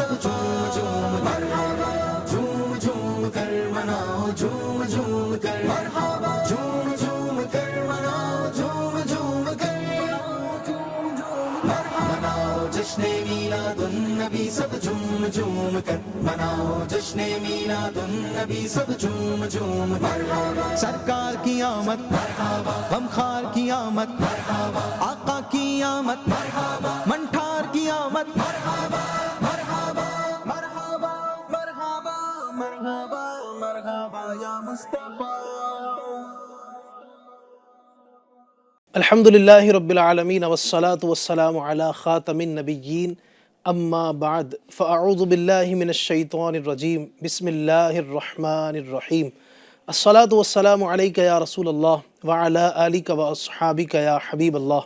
سب جھوم جھوم کر جھوم جھوم کر مناؤ جھوم جھوم کر جھوم جھوم کر مناؤ جھوم جھوم کر مناؤ جشن میلاد النبی سب جھوم جھوم کر مناؤ جشن میلاد النبی سب جھوم جھوم کر سرکار کی آمد غمخوار کی آمد آقا کی آمد منٹھار کی آمد مرحبا مرحبا مرحبا مرحبا مرحبا مرحبا یا مصطفیٰ. الحمد للہ رب العالمین والصلاة والسلام علی خاتم النبیین اما بعد فاعوذ باللہ من الشیطان الرجیم بسم اللہ الرحمن الرحیم الصلاة والسلام علیک یا رسول اللہ وعلی آلک واصحابک یا حبیب اللہ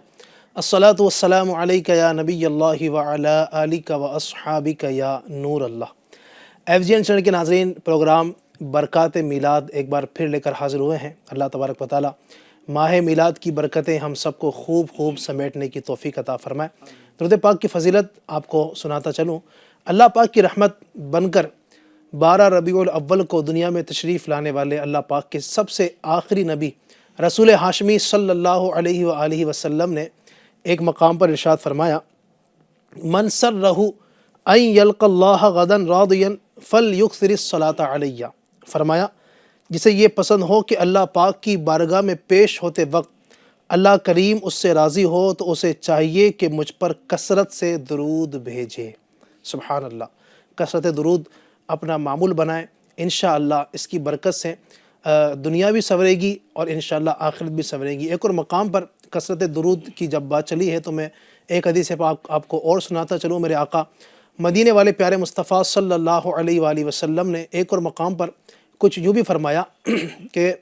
الصلاة والسلام علیک یا نبی اللہ وعلی آلک واصحابک یا نور اللہ. ایف جی این چینل کے ناظرین، پروگرام برکات میلاد ایک بار پھر لے کر حاضر ہوئے ہیں. اللہ تبارک و تعالی ماہ میلاد کی برکتیں ہم سب کو خوب سمیٹنے کی توفیق عطا فرمائے. درود پاک کی فضیلت آپ کو سناتا چلوں. اللہ پاک کی رحمت بن کر 12 ربیع الاول کو دنیا میں تشریف لانے والے اللہ پاک کے سب سے آخری نبی رسول ہاشمی صلی اللہ علیہ وآلہ وسلم نے ایک مقام پر ارشاد فرمایا: من سرہ ان یلقى اللہ غدا راضیا فلیکثر الصلاۃ علیہ. فرمایا جسے یہ پسند ہو کہ اللہ پاک کی بارگاہ میں پیش ہوتے وقت اللہ کریم اس سے راضی ہو تو اسے چاہیے کہ مجھ پر کثرت سے درود بھیجے. سبحان اللہ. کثرت درود اپنا معمول بنائیں. انشاءاللہ اس کی برکت سے دنیا بھی سنورے گی اور انشاءاللہ آخرت بھی سنورے گی. ایک اور مقام پر کثرت درود کی جب بات چلی ہے تو میں ایک حدیث پاک آپ کو اور سناتا چلوں. میرے آقا مدینے والے پیارے مصطفیٰ صلی اللہ علیہ وآلہ وسلم نے ایک اور مقام پر کچھ یوں بھی فرمایا کہ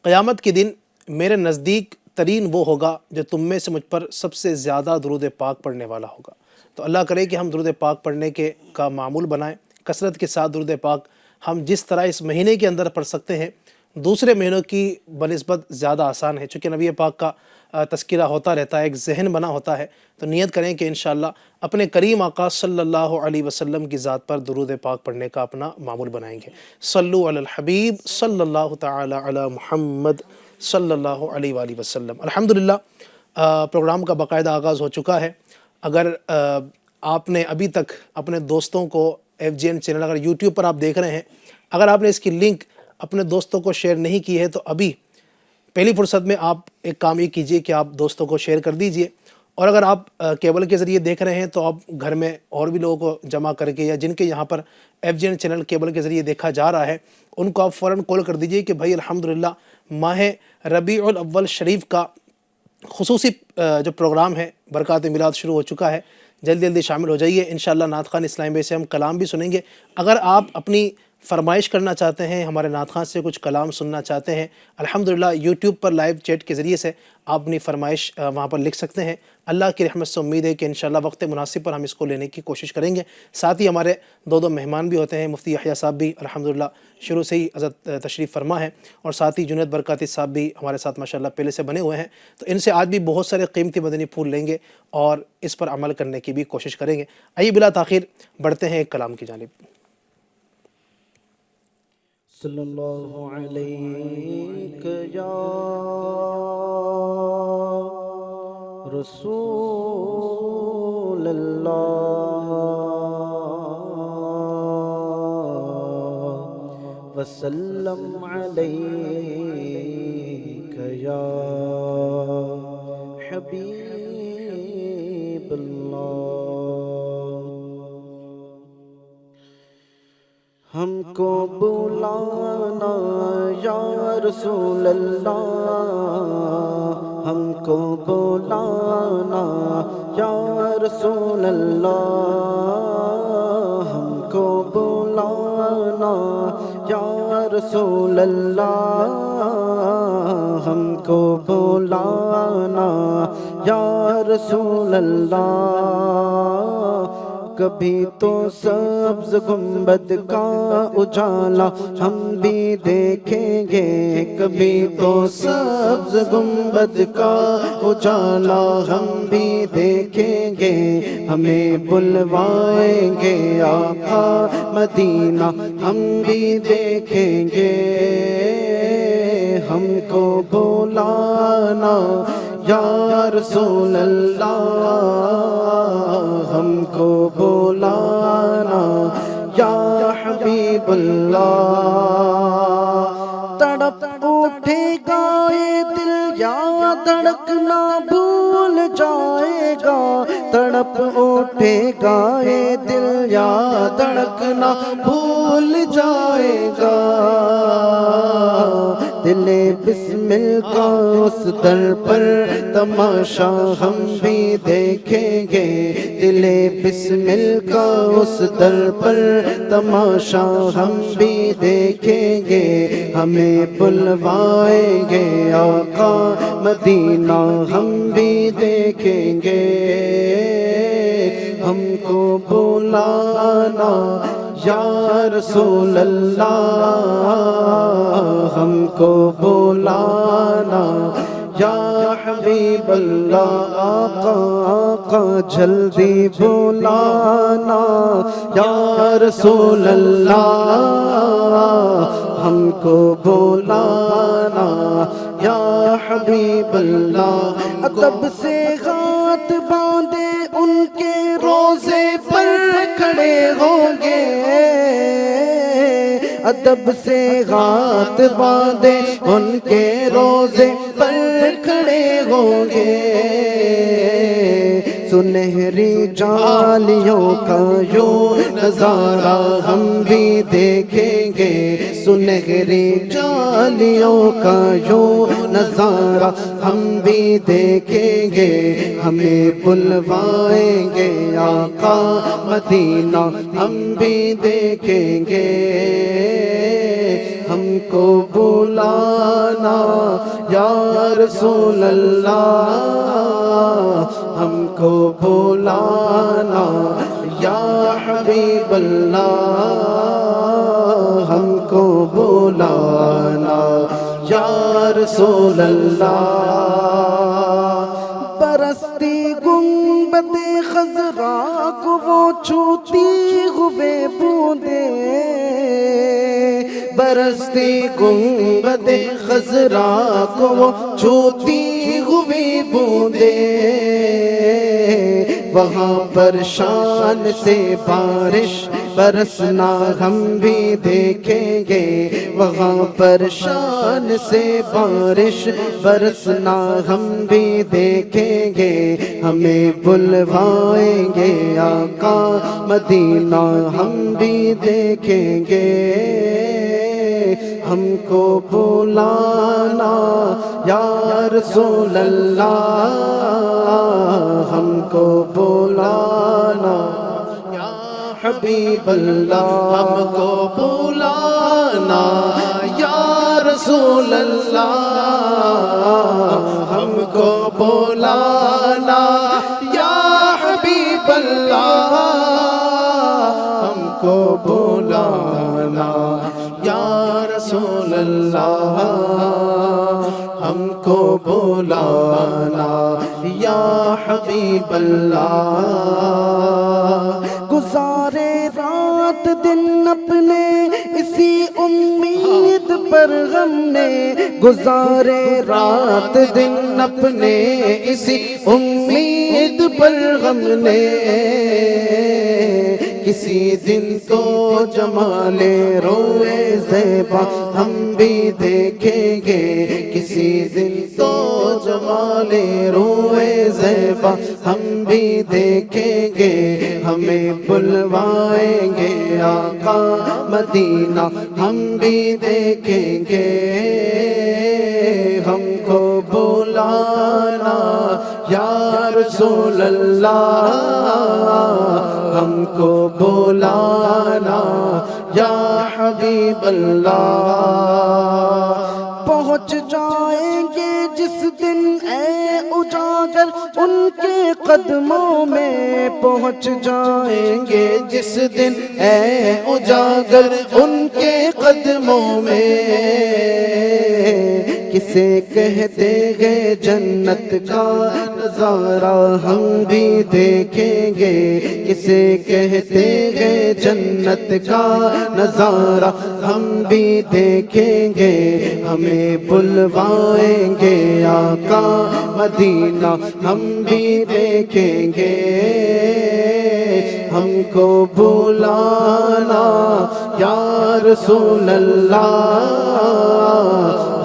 قیامت کے دن میرے نزدیک ترین وہ ہوگا جو تم میں سے مجھ پر سب سے زیادہ درود پاک پڑھنے والا ہوگا. تو اللہ کرے کہ ہم درود پاک پڑھنے کا معمول بنائیں. کثرت کے ساتھ درود پاک ہم جس طرح اس مہینے کے اندر پڑھ سکتے ہیں دوسرے مہینوں کی بنسبت زیادہ آسان ہے، چونکہ نبی پاک کا تذکرہ ہوتا رہتا ہے، ایک ذہن بنا ہوتا ہے. تو نیت کریں کہ انشاءاللہ اپنے کریم آقا صلی اللہ علیہ وسلم کی ذات پر درود پاک پڑھنے کا اپنا معمول بنائیں گے. صلو علی الحبیب صلی اللہ تعالی علی محمد صلی اللہ علیہ وآلہ وسلم. الحمدللہ پروگرام کا باقاعدہ آغاز ہو چکا ہے. اگر آپ نے ابھی تک اپنے دوستوں کو ایف جی این چینل اگر یوٹیوب پر آپ دیکھ رہے ہیں، اگر آپ نے اس کی لنک اپنے دوستوں کو شیئر نہیں کی ہے تو ابھی پہلی فرصت میں آپ ایک کام یہ کیجئے کہ آپ دوستوں کو شیئر کر دیجئے. اور اگر آپ کیبل کے ذریعے دیکھ رہے ہیں تو آپ گھر میں اور بھی لوگوں کو جمع کر کے، یا جن کے یہاں پر F G N channel cable کے ذریعے دیکھا جا رہا ہے ان کو آپ فوراً کال کر دیجئے کہ بھائی الحمدللہ ماہ ربیع الاول شریف کا خصوصی جو پروگرام ہے برکات میلاد شروع ہو چکا ہے. جلدی شامل ہو جائیے. انشاءاللہ نعت خوان اسلامی بھائی سے ہم کلام بھی سنیں گے. اگر آپ اپنی فرمائش کرنا چاہتے ہیں، ہمارے نعت خوان سے کچھ کلام سننا چاہتے ہیں، الحمدللہ یوٹیوب پر لائیو چیٹ کے ذریعے سے آپ اپنی فرمائش وہاں پر لکھ سکتے ہیں. اللہ کی رحمت سے امید ہے کہ انشاءاللہ وقت مناسب پر ہم اس کو لینے کی کوشش کریں گے. ساتھ ہی ہمارے دو مہمان بھی ہوتے ہیں. مفتی یحییٰ صاحب بھی الحمدللہ شروع سے ہی حضرت تشریف فرما ہے، اور ساتھ ہی جنید برکاتی صاحب بھی ہمارے ساتھ ماشاءاللہ پہلے سے بنے ہوئے ہیں. تو ان سے آج بھی بہت سارے قیمتی مدنی پھول لیں گے اور اس پر عمل کرنے کی بھی کوشش کریں گے. آئیے بلا تاخیر بڑھتے ہیں ایک کلام کی جانب. صلی اللہ علیک یا رسول اللہ وسلم علیک یا حبیب اللہ. ہم کو بلانا یا رسول اللہ، ہم کو بلانا یا رسول اللہ، ہم کو بلانا یا رسول اللہ، ہم کو بلانا یا رسول اللہ. کبھی تو سبز گنبد کا اجالا ہم بھی دیکھیں گے، کبھی تو سبز گنبد کا اجالا ہم بھی دیکھیں گے، ہمیں بلوائیں گے آقا مدینہ ہم بھی دیکھیں گے، ہم کو بلانا یا رسول اللہ، ہم کو بلانا یا حبیب اللہ، تڑپ اٹھے گا یہ دل یا دھڑکنا بھول جائے گا، تڑپ اٹھے گا یہ دل یا دھڑکنا بھول جائے گا، دل بسمل کا اس در پر تماشا ہم بھی دیکھیں گے، دل بسمل کا اس در پر تماشا ہم بھی دیکھیں گے، ہمیں بلوائیں گے آقا مدینہ ہم بھی دیکھیں گے، ہم کو بلانا یا رسول اللہ، ہم کو بلانا یا حبیب اللہ، آقا آقا جلدی بلانا یا رسول اللہ، ہم کو بلانا یا حبیب اللہ، ادب سے ہاتھ باندھے ان کے روزے پر کھڑے ہوں گے، ادب سے ہاتھ باندھے ان کے روزے پر کھڑے ہوں گے، سنہری جالیوں کا یوں نظارہ ہم بھی دیکھیں گے، سنہری جالیوں کا یوں نظارہ ہم بھی دیکھیں گے، ہمیں بلوائیں گے آقا مدینہ ہم بھی دیکھیں گے، ہم کو بلانا یا رسول اللہ، ہم کو بلانا یا حبیب اللہ، ہم کو بلانا یا رسول اللہ، برستی گنبد خضرا کو وہ چھوتی ہوئے بوندے، برستی گنبد خضرا کو وہ چھوتی ہوئی بوندے، وہاں پر شان سے بارش برسنا ہم بھی دیکھیں گے، وہاں پر شان سے بارش برسنا ہم بھی دیکھیں گے، ہمیں بلوائیں گے آقا مدینہ ہم بھی دیکھیں گے، ہم کو بلانا یا رسول اللہ، ہم کو بلانا یا حبیب اللہ، ہم کو بلانا یا رسول اللہ، ہم کو بلانا یا حبیب اللہ، ہم کو بلانا یا رسول اللہ، ہم کو بلانا یا حبیب اللہ، گزارے رات دن اپنے اسی امید پر ہم نے، گزارے رات دن اپنے اسی امید پر ہم نے، کسی دن تو جمال روئے زیبا ہم بھی دیکھیں گے، کسی دن تو جمال روئے زیبا ہم بھی دیکھیں گے، ہمیں بلوائیں گے آقا مدینہ ہم بھی دیکھیں گے، ہم کو بلانا یا رسول اللہ، ہم کو بلانا یا حبیب اللہ، پہنچ جائیں گے جس دن اے اجاگر ان کے قدموں میں پہنچ جائیں گے جس دن اے اجاگر ان کے قدموں میں کسے کہتے ہیں جنت کا نظارہ ہم بھی دیکھیں گے کسے کہتے ہیں جنت کا نظارہ ہم بھی دیکھیں گے ہمیں بلوائیں گے آقا مدینہ ہم بھی دیکھیں گے ہم کو بلانا یا رسول اللہ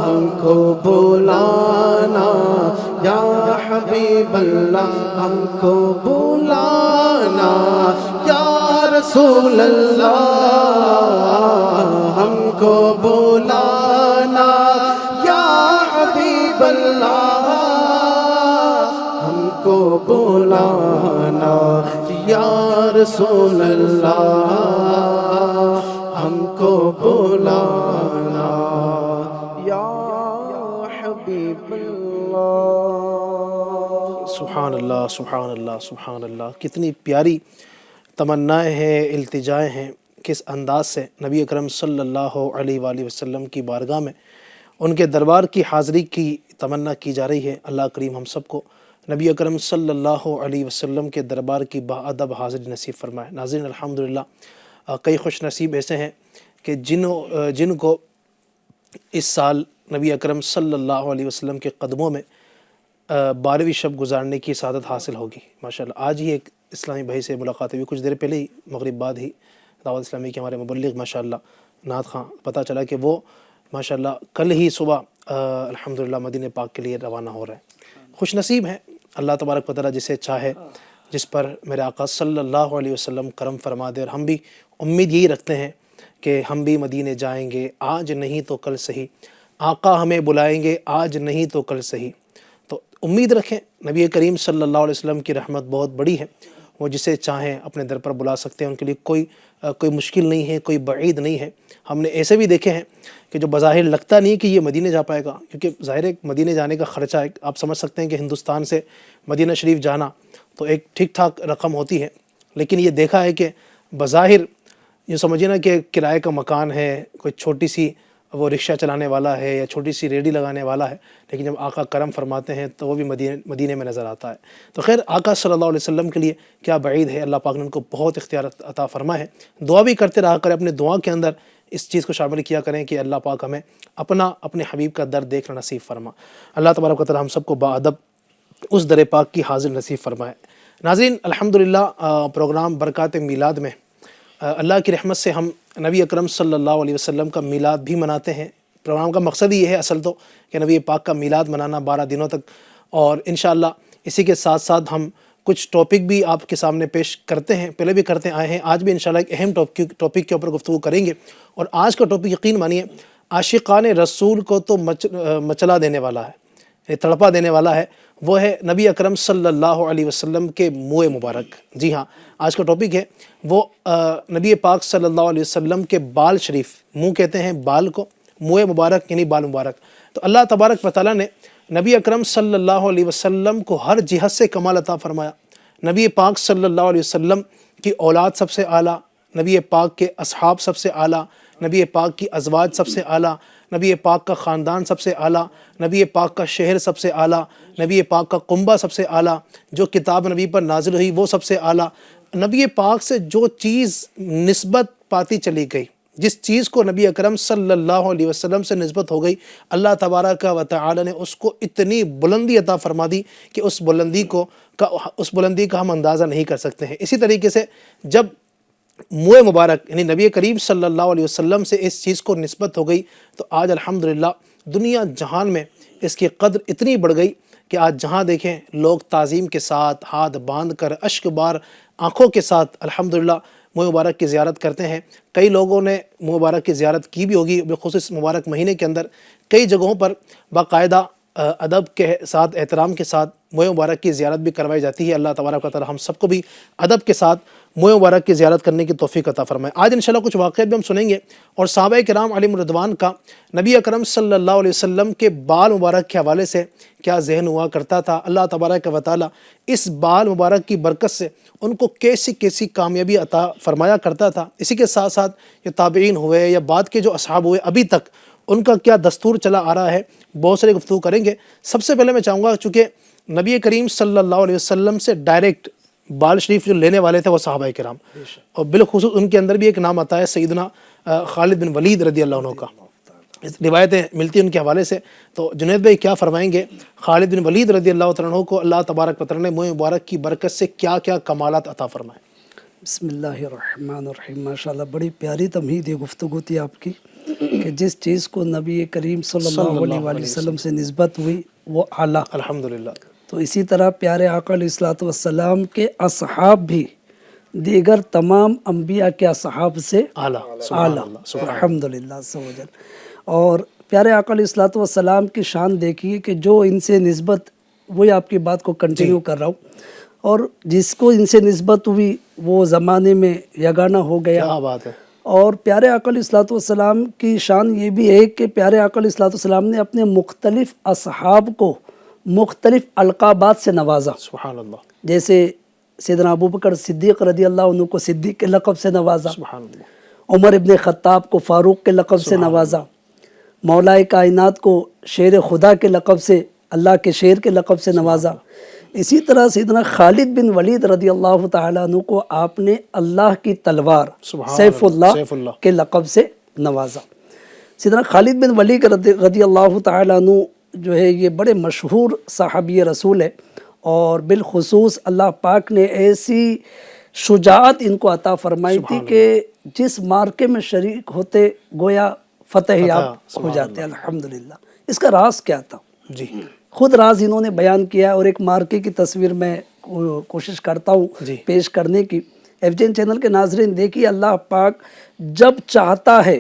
ہم کو بلانا یا حبیب اللہ ہم کو بلانا یا رسول اللہ ہم کو بلانا یا حبیب اللہ ہم کو بلانا یا رسول اللہ ہم کو بلانا یا حبیب اللہ۔ سبحان اللہ سبحان اللہ سبحان اللہ، کتنی پیاری تمنائیں ہیں، التجائیں ہیں، کس انداز سے نبی اکرم صلی اللہ علیہ وآلہ وسلم کی بارگاہ میں ان کے دربار کی حاضری کی تمنا کی جا رہی ہے۔ اللہ کریم ہم سب کو نبی اکرم صلی اللہ علیہ وسلم کے دربار کی باادب حاضری نصیب فرمائے۔ ناظرین الحمدللہ کئی خوش نصیب ایسے ہیں کہ جن کو اس سال نبی اکرم صلی اللہ علیہ وسلم کے قدموں میں 12ویں شب گزارنے کی سعادت حاصل ہوگی ماشاءاللہ۔ آج ہی ایک اسلامی بھائی سے ملاقات ہوئی، کچھ دیر پہلے ہی مغرب بعد ہی دعوت اسلامی کے ہمارے مبلغ ماشاءاللہ نعت خان، پتہ چلا کہ وہ ماشاءاللہ کل ہی صبح الحمدللہ مدینہ پاک کے لیے روانہ ہو رہے ہیں۔ خوش نصیب ہیں، اللہ تبارک و تعالیٰ جسے چاہے، جس پر میرے آقا صلی اللہ علیہ وسلم کرم فرما دے، اور ہم بھی امید یہی رکھتے ہیں کہ ہم بھی مدینے جائیں گے، آج نہیں تو کل صحیح، آقا ہمیں بلائیں گے آج نہیں تو کل صحیح۔ تو امید رکھیں، نبی کریم صلی اللہ علیہ وسلم کی رحمت بہت بڑی ہے، وہ جسے چاہیں اپنے در پر بلا سکتے ہیں، ان کے لیے کوئی مشکل نہیں ہے، کوئی بعید نہیں ہے۔ ہم نے ایسے بھی دیکھے ہیں کہ جو بظاہر لگتا نہیں کہ یہ مدینے جا پائے گا، کیونکہ ظاہر ہے مدینے جانے کا خرچہ ہے، آپ سمجھ سکتے ہیں کہ ہندوستان سے مدینہ شریف جانا تو ایک ٹھیک ٹھاک رقم ہوتی ہے، لیکن یہ دیکھا ہے کہ بظاہر یہ سمجھیے نا کہ کرائے کا مکان ہے، کوئی چھوٹی سی وہ رکشہ چلانے والا ہے یا چھوٹی سی ریڈی لگانے والا ہے، لیکن جب آقا کرم فرماتے ہیں تو وہ بھی مدینے میں نظر آتا ہے۔ تو خیر آقا صلی اللہ علیہ وسلم کے لیے کیا بعید ہے، اللہ پاک نے ان کو بہت اختیار عطا فرما ہے۔ دعا بھی کرتے رہا کریں، اپنے دعا کے اندر اس چیز کو شامل کیا کریں کہ اللہ پاک ہمیں اپنے حبیب کا در دیکھنا نصیب فرما۔ اللہ تبارک و تعالی ہم سب کو باادب اس در پاک کی حاضر نصیب فرمائے۔ ناظرین الحمدللہ پروگرام برکات میلاد میں اللہ کی رحمت سے ہم نبی اکرم صلی اللہ علیہ وسلم کا میلاد بھی مناتے ہیں۔ پروگرام کا مقصد ہی یہ ہے اصل تو کہ نبی پاک کا میلاد منانا 12 دنوں تک، اور انشاءاللہ اسی کے ساتھ ساتھ ہم کچھ ٹاپک بھی آپ کے سامنے پیش کرتے ہیں، پہلے بھی کرتے آئے ہیں، آج بھی انشاءاللہ ایک اہم ٹاپک کے اوپر گفتگو کریں گے۔ اور آج کا ٹاپک یقین مانیے عاشقان رسول کو تو مچلا دینے والا ہے، تڑپا دینے والا ہے، وہ ہے نبی اکرم صلی اللہ علیہ وسلم کے منہ مبارک۔ جی ہاں، آج کا ٹاپک ہے وہ نبی پاک صلی اللہ علیہ وسلم کے بال شریف، منہ کہتے ہیں بال کو، منہ مبارک یعنی بال مبارک۔ تو اللہ تبارک و تعالیٰ نے نبی اکرم صلی اللہ علیہ وسلم کو ہر جہت سے کمال عطا فرمایا۔ نبی پاک صلی اللہ علیہ وسلم کی اولاد سب سے اعلیٰ، نبی پاک کے اصحاب سب سے اعلیٰ، نبی پاک کی ازواج سب سے اعلیٰ، نبی پاک کا خاندان سب سے اعلیٰ، نبی پاک کا شہر سب سے اعلیٰ، نبی پاک کا کنبہ سب سے اعلیٰ، جو کتاب نبی پر نازل ہوئی وہ سب سے اعلیٰ۔ نبی پاک سے جو چیز نسبت پاتی چلی گئی، جس چیز کو نبی اکرم صلی اللہ علیہ وسلم سے نسبت ہو گئی، اللہ تبارک و تعالی نے اس کو اتنی بلندی عطا فرما دی کہ اس بلندی کا ہم اندازہ نہیں کر سکتے ہیں۔ اسی طریقے سے جب منہ مبارک یعنی نبی کریم صلی اللہ علیہ وسلم سے اس چیز کو نسبت ہو گئی تو آج الحمدللہ دنیا جہان میں اس کی قدر اتنی بڑھ گئی کہ آج جہاں دیکھیں لوگ تعظیم کے ساتھ ہاتھ باندھ کر اشک بار آنکھوں کے ساتھ الحمدللہ منہ مبارک کی زیارت کرتے ہیں۔ کئی لوگوں نے منہ مبارک کی زیارت کی بھی ہوگی، بخصوص مبارک مہینے کے اندر کئی جگہوں پر باقاعدہ ادب کے ساتھ، احترام کے ساتھ موئے مبارک کی زیارت بھی کروائی جاتی ہے۔ اللہ تبارک و تعالی ہم سب کو بھی ادب کے ساتھ موئے مبارک کی زیارت کرنے کی توفیق عطا فرمائے۔ آج انشاءاللہ کچھ واقعات بھی ہم سنیں گے، اور صحابہ کرام علیہم رضوان کا نبی اکرم صلی اللہ علیہ وسلم کے بال مبارک کے حوالے سے کیا ذہن ہوا کرتا تھا۔ اللہ تبارک و تعالی اس بال مبارک کی برکت سے ان کو کیسی کیسی کامیابی عطا فرمایا کرتا تھا۔ اسی کے ساتھ ساتھ یہ تابعین ہوئے یا بعد کے جو اصحاب ہوئے، ابھی تک ان کا کیا دستور چلا آ رہا ہے، بہت سارے گفتگو کریں گے۔ سب سے پہلے میں چاہوں گا، چونکہ نبی کریم صلی اللہ علیہ وسلم سے ڈائریکٹ بال شریف جو لینے والے تھے وہ صحابہ کرام، اور بالخصوص ان کے اندر بھی ایک نام آتا ہے سیدنا خالد بن ولید رضی اللہ عنہ کا۔ روایتیں ملتی ہیں ان کے حوالے سے، تو جنید بھائی کیا فرمائیں گے؟ خالد بن ولید رضی اللہ عنہ کو اللہ تبارک و تعالی نے موئے مبارک کی برکت سے کیا کیا کمالات عطا فرمائے؟ بسم اللہ الرحمن الرحیم۔ ماشاءاللہ بڑی پیاری تمہید یہ گفتگو تھی آپ کی، کہ جس چیز کو نبی کریم صلی اللہ علیہ وآلہ وسلم سے نسبت ہوئی وہ اعلیٰ۔ الحمدللہ۔ تو اسی طرح پیارے آقا علیہ الصلوۃ والسلام کے اصحاب بھی دیگر تمام انبیاء کے اصحاب سے اعلیٰ، اعلیٰ، الحمدللہ عز و جل۔ اور پیارے آقا علیہ الصلوۃ والسلام کی شان دیکھیے کہ جو ان سے نسبت، وہی آپ کی بات کو کنٹینیو کر رہا ہوں، اور جس کو ان سے نسبت ہوئی وہ زمانے میں یگانہ ہو گیا۔ کیا بات ہے۔ اور پیارے آقا علیہ الصلوۃ والسلام کی شان یہ بھی ہے کہ پیارے آقا علیہ الصلوۃ والسلام نے اپنے مختلف اصحاب کو مختلف القابات سے نوازا۔ سبحان اللہ، جیسے سیدنا ابوبکر صدیق رضی اللہ عنہ کو صدیق کے لقب سے نوازا، سبحان اللہ، عمر ابن خطاب کو فاروق کے لقب سے نوازا، مولا کائنات کو شیر خدا کے لقب سے، اللہ کے شیر کے لقب سے نوازا۔ اسی طرح سیدنا خالد بن ولید رضی اللہ تعالیٰ عنہ کو آپ نے اللہ کی تلوار سیف اللہ کے لقب سے نوازا۔ سیدنا خالد بن ولید رضی اللہ تعالیٰ عنہ جو ہے یہ بڑے مشہور صحابی رسول ہے، اور بالخصوص اللہ پاک نے ایسی شجاعت ان کو عطا فرمائی تھی کہ جس مارکے میں شریک ہوتے گویا فتح یاب ہو جاتے۔ الحمدللہ۔ اس کا راز کیا تھا؟ جی، خود راز انہوں نے بیان کیا، اور ایک مارکے کی تصویر میں کوشش کرتا ہوں پیش کرنے کی۔ ایف جی این چینل کے ناظرین دیکھیے، اللہ پاک جب چاہتا ہے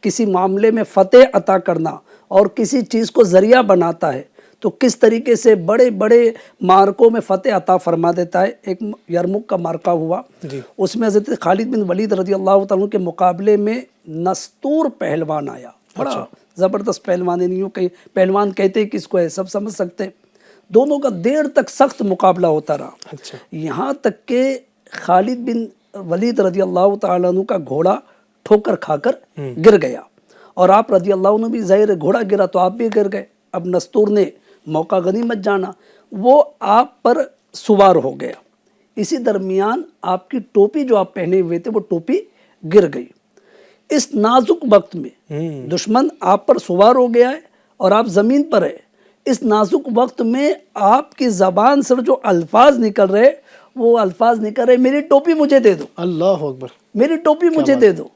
کسی معاملے میں فتح عطا کرنا اور کسی چیز کو ذریعہ بناتا ہے تو کس طریقے سے بڑے بڑے مارکوں میں فتح عطا فرما دیتا ہے۔ ایک یرموک کا مارکہ ہوا، اس میں حضرت خالد بن ولید رضی اللہ تعالیٰ کے مقابلے میں نستور پہلوان آیا، بڑا زبردست پہلوان، یوں کہ پہلوان کہتے کس کو ہے سب سمجھ سکتے ہیں۔ دونوں کا دیر تک سخت مقابلہ ہوتا رہا، یہاں تک کہ خالد بن ولید رضی اللہ تعالیٰ عنہ کا گھوڑا ٹھوکر کھا کر گر گیا، اور آپ رضی اللہ عنہ بھی ظاہر گھوڑا گرا تو آپ بھی گر گئے۔ اب نستور نے موقع غنیمت جانا، وہ آپ پر سوار ہو گیا۔ اسی درمیان آپ کی ٹوپی جو آپ پہنے ہوئے تھے وہ ٹوپی گر گئی۔ اس نازک وقت میں دشمن آپ پر سوار ہو گیا ہے اور آپ زمین پر ہے، اس نازک وقت میں آپ کی زبان سے جو الفاظ نکل رہے وہ الفاظ نکل رہے، میری ٹوپی مجھے دے دو، اللہ اکبر، میری ٹوپی مجھے دے دو،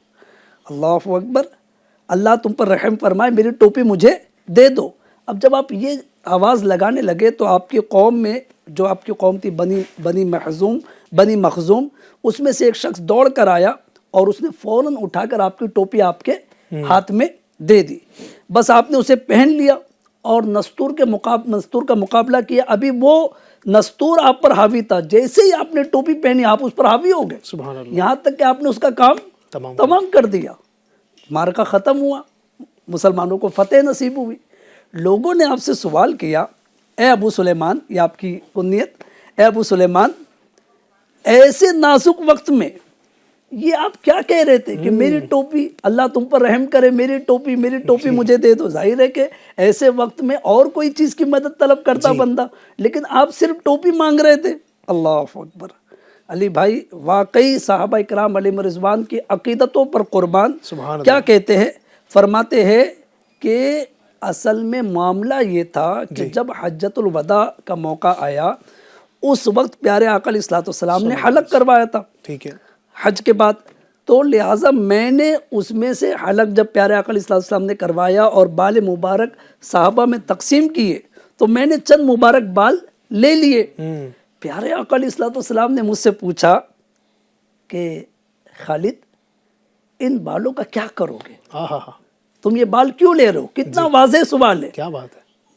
اللہ اکبر، اللہ تم پر رحم فرمائے، میری ٹوپی مجھے دے دو۔ اب جب آپ یہ آواز لگانے لگے تو آپ کی قوم میں، جو آپ کی قوم تھی بنی مخزوم، اس میں سے ایک شخص دوڑ کر آیا اور اس نے فوراً اٹھا کر آپ کی ٹوپی آپ کے ہاتھ میں دے دی۔ بس آپ نے اسے پہن لیا اور نستور کا مقابلہ کیا۔ ابھی وہ نستور آپ پر حاوی تھا، جیسے ہی آپ نے ٹوپی پہنی آپ اس پر حاوی ہو گئے، سبحان اللہ، یہاں تک کہ آپ نے اس کا کام تمام کر دیا۔ مارکہ ختم ہوا، مسلمانوں کو فتح نصیب ہوئی۔ لوگوں نے آپ سے سوال کیا، اے ابو سلیمان، یہ آپ کی کنیت، اے ابو سلیمان، ایسے نازک وقت میں یہ آپ کیا کہہ رہے تھے کہ میری ٹوپی، اللہ تم پر رحم کرے، میری ٹوپی مجھے دے دو۔ ظاہر ہے کہ ایسے وقت میں اور کوئی چیز کی مدد طلب کرتا بندہ، لیکن آپ صرف ٹوپی مانگ رہے تھے۔ اللہ اکبر۔ علی بھائی واقعی صحابہ کرام علیہم رضوان کی عقیدتوں پر قربان، کیا کہتے ہیں؟ فرماتے ہیں کہ اصل میں معاملہ یہ تھا کہ جب حجۃ الوداع کا موقع آیا اس وقت پیارے آقا علیہ الصلوۃ والسلام نے حلق کروایا تھا، ٹھیک ہے، حج کے بعد، تو لہٰذا میں نے اس میں سے حلق جب پیارے آقا علیہ الصلوۃ والسلام نے کروایا اور بال مبارک صحابہ میں تقسیم کیے تو میں نے چند مبارک بال لے لیے۔ پیارے آقا علیہ الصلوۃ والسلام نے مجھ سے پوچھا کہ خالد ان بالوں کا کیا کرو گے؟ تم یہ بال کیوں لے رہے ہو؟ کتنا واضح سوال ہے۔ کیا بات ہے۔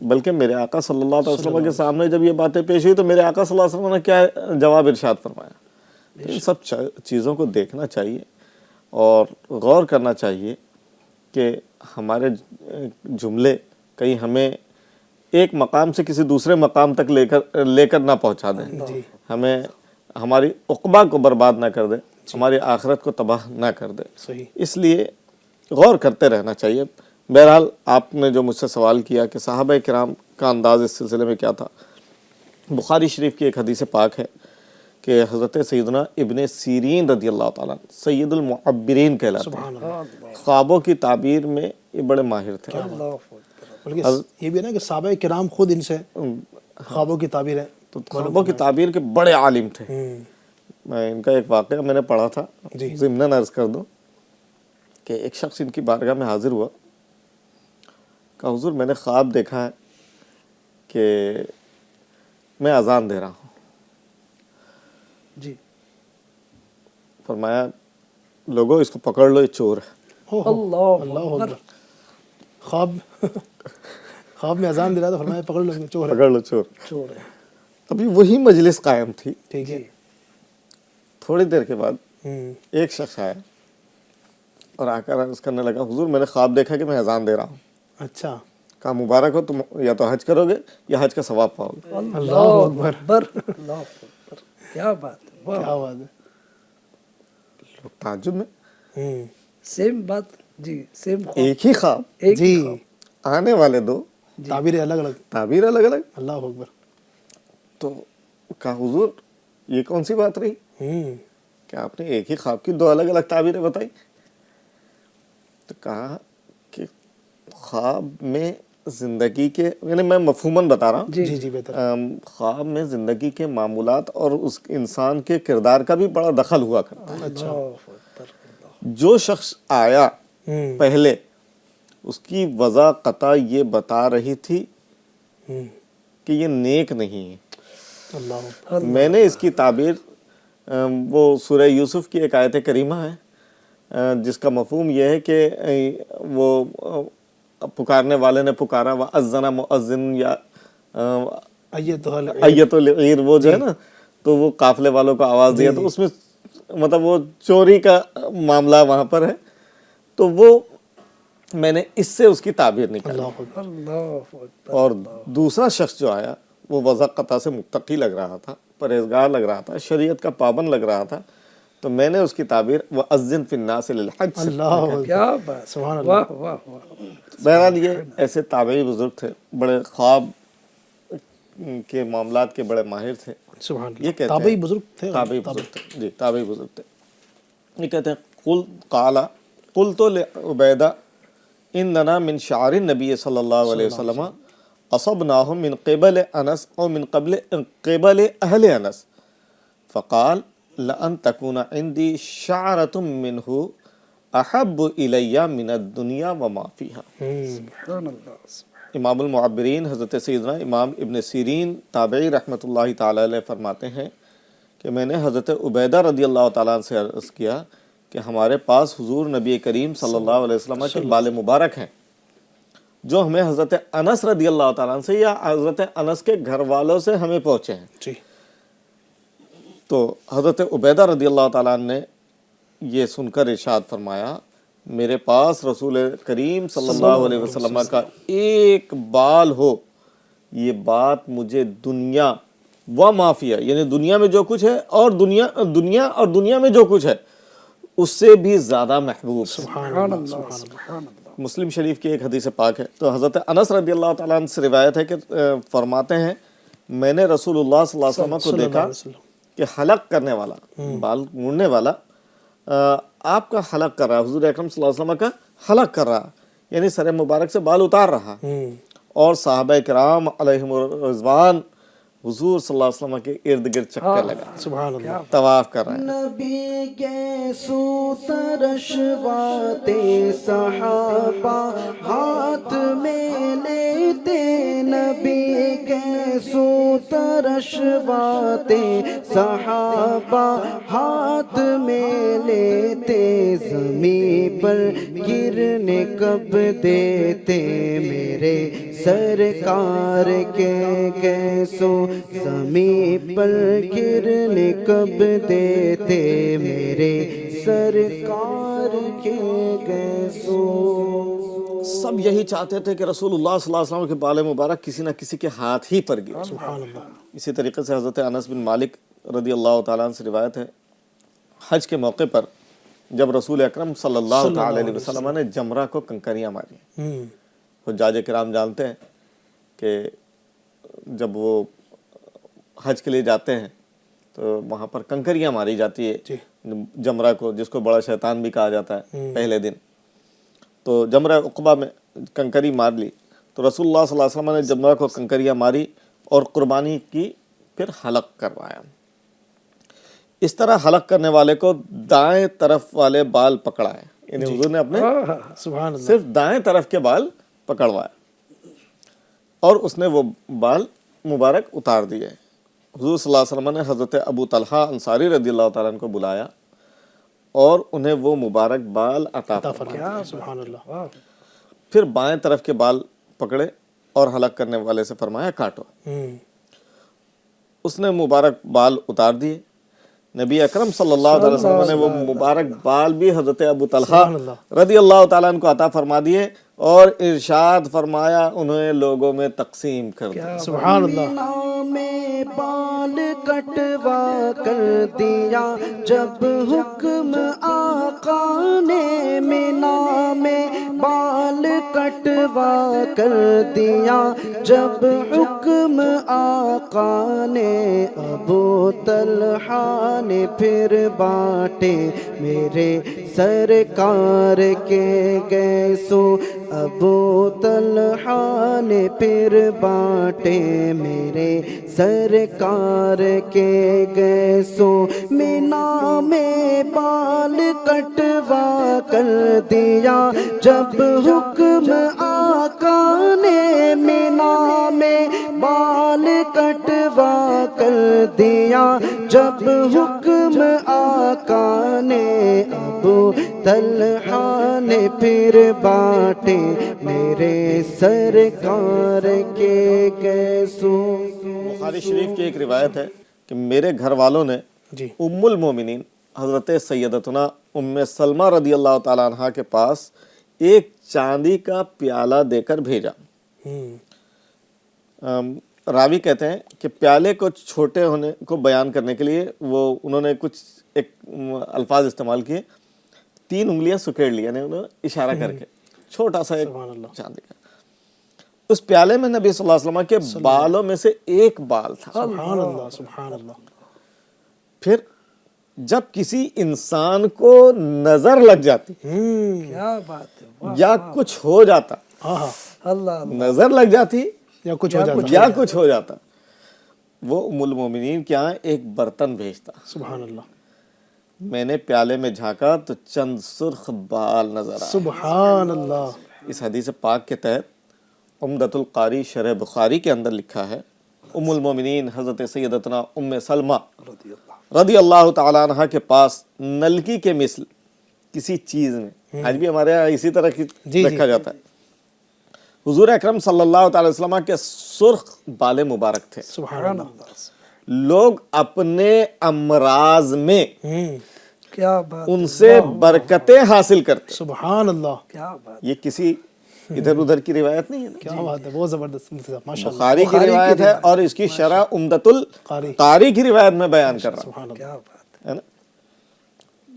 بلکہ میرے آقا صلی اللہ علیہ وسلم کے سامنے جب یہ باتیں پیش ہوئی تو میرے آقا صلی اللہ علیہ وسلم نے کیا جواب ارشاد فرمایا. ان سب چیزوں کو دیکھنا چاہیے اور غور کرنا چاہیے کہ ہمارے جملے کہیں ہمیں ایک مقام سے کسی دوسرے مقام تک لے کر نہ پہنچا دیں, ہمیں ہماری عقبہ کو برباد نہ کر دے, ہماری آخرت کو تباہ نہ کر دے. اس لیے غور کرتے رہنا چاہیے. بہرحال آپ نے جو مجھ سے سوال کیا کہ صحابہ کرام کا انداز اس سلسلے میں کیا تھا, بخاری شریف کی ایک حدیث پاک ہے کہ حضرت سیدنا ابن سیرین رضی اللہ تعالیٰ سید المعبرین کہلاتے ہیں. خوابوں کی تعبیر میں یہ بڑے ماہر تھے. بلکہ یہ بھی ہے نا کہ صحابہ کرام خود ان سے خوابوں کی تعبیر ہے, تو خوابوں کی تعبیر کے بڑے عالم تھے. میں ان کا ایک واقعہ میں نے پڑھا تھا, ضمناً عرض کر دوں کہ ایک شخص ان کی بارگاہ میں حاضر ہوا کہ حضور میں نے خواب دیکھا ہے کہ میں اذان دے رہا ہوں. جی. فرمایا لوگوں اس کو پکڑ لو, یہ چور ہے. اللہ اکبر. خواب میں اذان دے رہا تھا, فرمایا پکڑ لو چور ہے. پکڑ لو چور ہے. ابھی وہی مجلس قائم تھی. ٹھیک ہے. تھوڑی دیر کے بعد ایک شخص آیا اور آ کر عرض کرنے لگا حضور میں نے خواب دیکھا کہ میں اذان دے رہا ہوں. اچھا. کہا مبارک ہو, تم یا تو حج کرو گے یا حج کا ثواب پاؤ گے. اللہ اکبر. کیا بات ہے, کیا بات ہے. لوگ تعجب میں. سیم بات. جی سیم خواب, ایک ہی خواب, جی آنے والے دو تعبیر الگ الگ. تعبیر الگ الگ. اللہ اکبر. تو کہا حضور یہ کون سی بات رہی کہ آپ نے ایک ہی خواب کی دو الگ الگ تعبیریں بتائی. تو کہا کہ خواب میں زندگی کے, یعنی میں مفہوماً بتا رہا ہوں, جی بہتر. خواب میں زندگی کے معمولات اور اس انسان کے کردار کا بھی بڑا دخل ہوا کرتا ہے. اچھا. جو شخص آیا پہلے اس کی وضع قطع یہ بتا رہی تھی کہ یہ نیک نہیں ہے. اللہ. میں نے اس کی تعبیر, وہ سورہ یوسف کی ایک آیت کریمہ ہے جس کا مفہوم یہ ہے کہ وہ پکارنے والے نے پکارا وَأَذَّنَ مُؤَذِّنٌ یا ایت العیر, وہ جو ہے نا, تو وہ قافلے والوں کو آواز دیا, تو اس میں مطلب وہ چوری کا معاملہ وہاں پر ہے. تو وہ میں نے اس سے اس کی تعبیر نکالی. اور دوسرا شخص جو آیا وہ وضع قطع سے متقی لگ رہا تھا, پرہیزگار لگ رہا تھا, شریعت کا پابند لگ رہا تھا, تو میں نے اس کی تعبیر وَأَذِّن فِي النَّاسِ لِلْحَجِّ. اللہ کیا بات, سبحان اللہ. واہ واہ واہ. بہرحال یہ ایسے تابعی بزرگ تھے, بڑے خواب کے معاملات کے بڑے ماہر تھے. سبحان اللہ. یہ کہتے تابعی ہیں بزرگ تھے. تابعی بزرگ تھے. جی تابعی بزرگ تھے. یہ کہتے ہیں قلت لعبیدہ اننا من شعر النبی صلی اللہ علیہ وسلم اصبناهم من قبل انس او من قبل اہل انس فقال لأن تكون عندي شعرة منه احب الی من الدنیا وما فيها. سبحان اللہ. امام المعبرین حضرت سیدنا امام ابن سیرین تابعی رحمۃ اللہ تعالی علیہ فرماتے ہیں کہ میں نے حضرت عبیدہ رضی اللہ تعالیٰ عنہ سے عرض کیا کہ ہمارے پاس حضور نبی کریم صلی اللہ علیہ وسلم کے بال مبارک ہیں جو ہمیں حضرت انس رضی اللہ تعالیٰ عنہ سے یا حضرت انس کے گھر والوں سے ہمیں پہنچے ہیں. جی. تو حضرت عبیدہ رضی اللہ تعالیٰ عنہ نے یہ سن کر ارشاد فرمایا میرے پاس رسول کریم صلی اللہ علیہ وسلم کا ایک بال ہو, یہ بات مجھے دنیا و مافیہ, یعنی دنیا میں جو کچھ ہے اور دنیا میں جو کچھ ہے اس سے بھی زیادہ محبوب. سبحان اللہ. مسلم شریف کی ایک حدیث پاک ہے. تو حضرت انس رضی اللہ تعالیٰ عنہ سے روایت ہے کہ فرماتے ہیں میں نے رسول اللہ صلی اللہ علیہ وسلم کو دیکھا کہ حلق کرنے والا, بال مڑنے والا آپ کا حلق کر رہا, حضور اکرم صلی اللہ علیہ وسلم کا حلق کر رہا, یعنی سر مبارک سے بال اتار رہا, اور صحابہ کرام علیہم رضوان حضور صلی اللہ علیہ وسلم کے ارد گرد چکر لگا, سبحان اللہ, طواف کر رہے ہیں. نبی کے سوترشواتے صحابہ ہاتھ میں لیتے, نبی کے سوترشواتے صحابہ ہاتھ میں لیتے, زمین پر گرنے کب دیتے میرے سرکار کے گیسو زمین پر گرنے کب دیتے میرے سرکار کے گیسو. سب یہی چاہتے تھے کہ رسول اللہ صلی اللہ علیہ وسلم کے بال مبارک کسی نہ کسی کے ہاتھ ہی پر گرے. سبحان اللہ. اسی طریقے سے حضرت انس بن مالک رضی اللہ تعالیٰ عنہ سے روایت ہے، حج کے موقع پر جب رسول اکرم صلی اللہ تعالیٰ علیہ وسلم نے جمرہ کو کنکریاں ماری. حجاج کرام جانتے ہیں کہ جب وہ حج کے لیے جاتے ہیں تو وہاں پر کنکریاں ماری جاتی ہے جمرہ کو، جس کو بڑا شیطان بھی کہا جاتا ہے پہلے دن. تو جمرہ عقبہ میں کنکری مار لی تو رسول اللہ صلی اللہ علیہ وسلم نے جمرہ کو کنکریاں ماری اور قربانی کی، پھر حلق کروایا. اس طرح حلق کرنے والے کو دائیں طرف والے بال پکڑائے، یعنی حضور نے اپنے سبحان اللہ صرف دائیں طرف کے بال پکڑوائے اور اس نے وہ بال مبارک اتار دیے. حضور صلی اللہ علیہ وسلم نے حضرت ابو طلحہ انصاری رضی اللہ تعالیٰ عنہ کو بلایا اور انہیں وہ مبارک بال عطا فرمایا. سبحان اللہ. پھر بائیں طرف کے بال پکڑے اور حلق کرنے والے سے فرمایا کاٹو. اس نے مبارک بال اتار دیے. نبی اکرم صلی اللہ علیہ وسلم نے وہ مبارک بال بھی حضرت ابو طلحہ رضی اللہ تعالیٰ عنہ کو عطا فرما دیے اور ارشاد فرمایا انہیں لوگوں میں تقسیم کر دیا. سبحان اللہ. مینا میں بال کٹوا کر دیا جب حکم آقا نے، مینا میں بال کٹوا کر دیا جب حکم آقا نے. ابو طلحہ نے پھر بانٹے میرے سرکار کے گیسو، ابو طلحہ نے پھر بانٹے میرے سرکار کے گیسو. مینا میں بال کٹوا کر دیا جب حکم آقا نے، مینا میں بال کٹوا کر دیا جب حکم آقا نے. ابو طلحہ نے پھر بانٹے میرے سرکار کے گیسو. بخاری شریف کی ایک روایت ہے کہ میرے گھر والوں نے ام المومنین حضرت سیدتنا ام سلمہ رضی اللہ تعالیٰ عنہ کے پاس ایک چاندی کا پیالہ دے کر بھیجا. راوی کہتے ہیں کہ پیالے کو چھوٹے ہونے کو بیان کرنے کے لیے وہ انہوں نے کچھ ایک الفاظ استعمال کیے. 3 انگلیاں سکیڑ لی، یعنی انہوں نے اشارہ کر کے چھوٹا سا ایک چاندی کا. اس پیالے میں نبی صلی اللہ علیہ وسلم کے بالوں میں سے ایک بال تھا. سبحان اللہ. سبحان اللہ. پھر جب کسی انسان کو نظر لگ جاتی کیا بات ہے. یا کچھ ہو جاتا، اللہ نظر لگ جاتی یا کچھ ہو جاتا، یا کچھ ہو جاتا، وہ ام المومنین کے یہاں ایک برتن بھیجتا. سبحان اللہ. میں نے پیالے میں جھانکا تو چند سرخ بال نظر آئے. سبحان اللہ. اس حدیث پاک کے تحت عمدۃ القاری شرح بخاری کے اندر لکھا ہے ام المومنین حضرت سیدتنا ام سلمہ رضی اللہ تعالیٰ عنہ کے پاس نلکی کے مثل کسی چیز میں، آج بھی ہمارے یہاں اسی طرح کی رکھا جاتا ہے، حضور اکرم صلی اللہ تعالی وسلم کے سرخ بال مبارک تھے. سبحان اللہ. لوگ اپنے امراض میں کیا بات. ان سے برکتیں حاصل کرتے. سبحان اللہ. کیا بات. یہ کسی ادھر ادھر کی روایت نہیں ہے، کیا بات ہے، بہت زبردست. ماشاء اللہ. بخاری کی روایت ہے اور اس کی شرح عمدۃ القاری کی روایت میں بیان کر رہا ہوں. کیا بات ہے نا.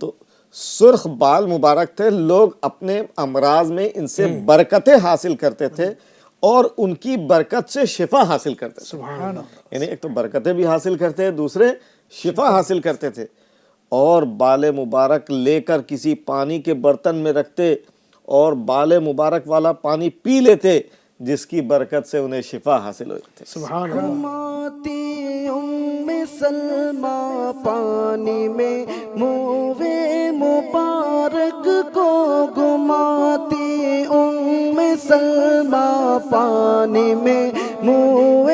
تو سرخ بال مبارک تھے، لوگ اپنے امراض میں ان سے برکتیں حاصل کرتے تھے اور ان کی برکت سے شفا حاصل کرتے تھے. سبحان اللہ. یعنی ایک تو برکتیں بھی حاصل کرتے، دوسرے شفا حاصل کرتے تھے. اور بال مبارک لے کر کسی پانی کے برتن میں رکھتے اور بال مبارک والا پانی پی لیتے جس کی برکت سے انہیں شفا حاصل ہوتی تھی. سبحان اللہ. گھماتی ام سلمہ پانی میں منہ مبارک کو، گھماتی ام سلمہ پانی میں منہ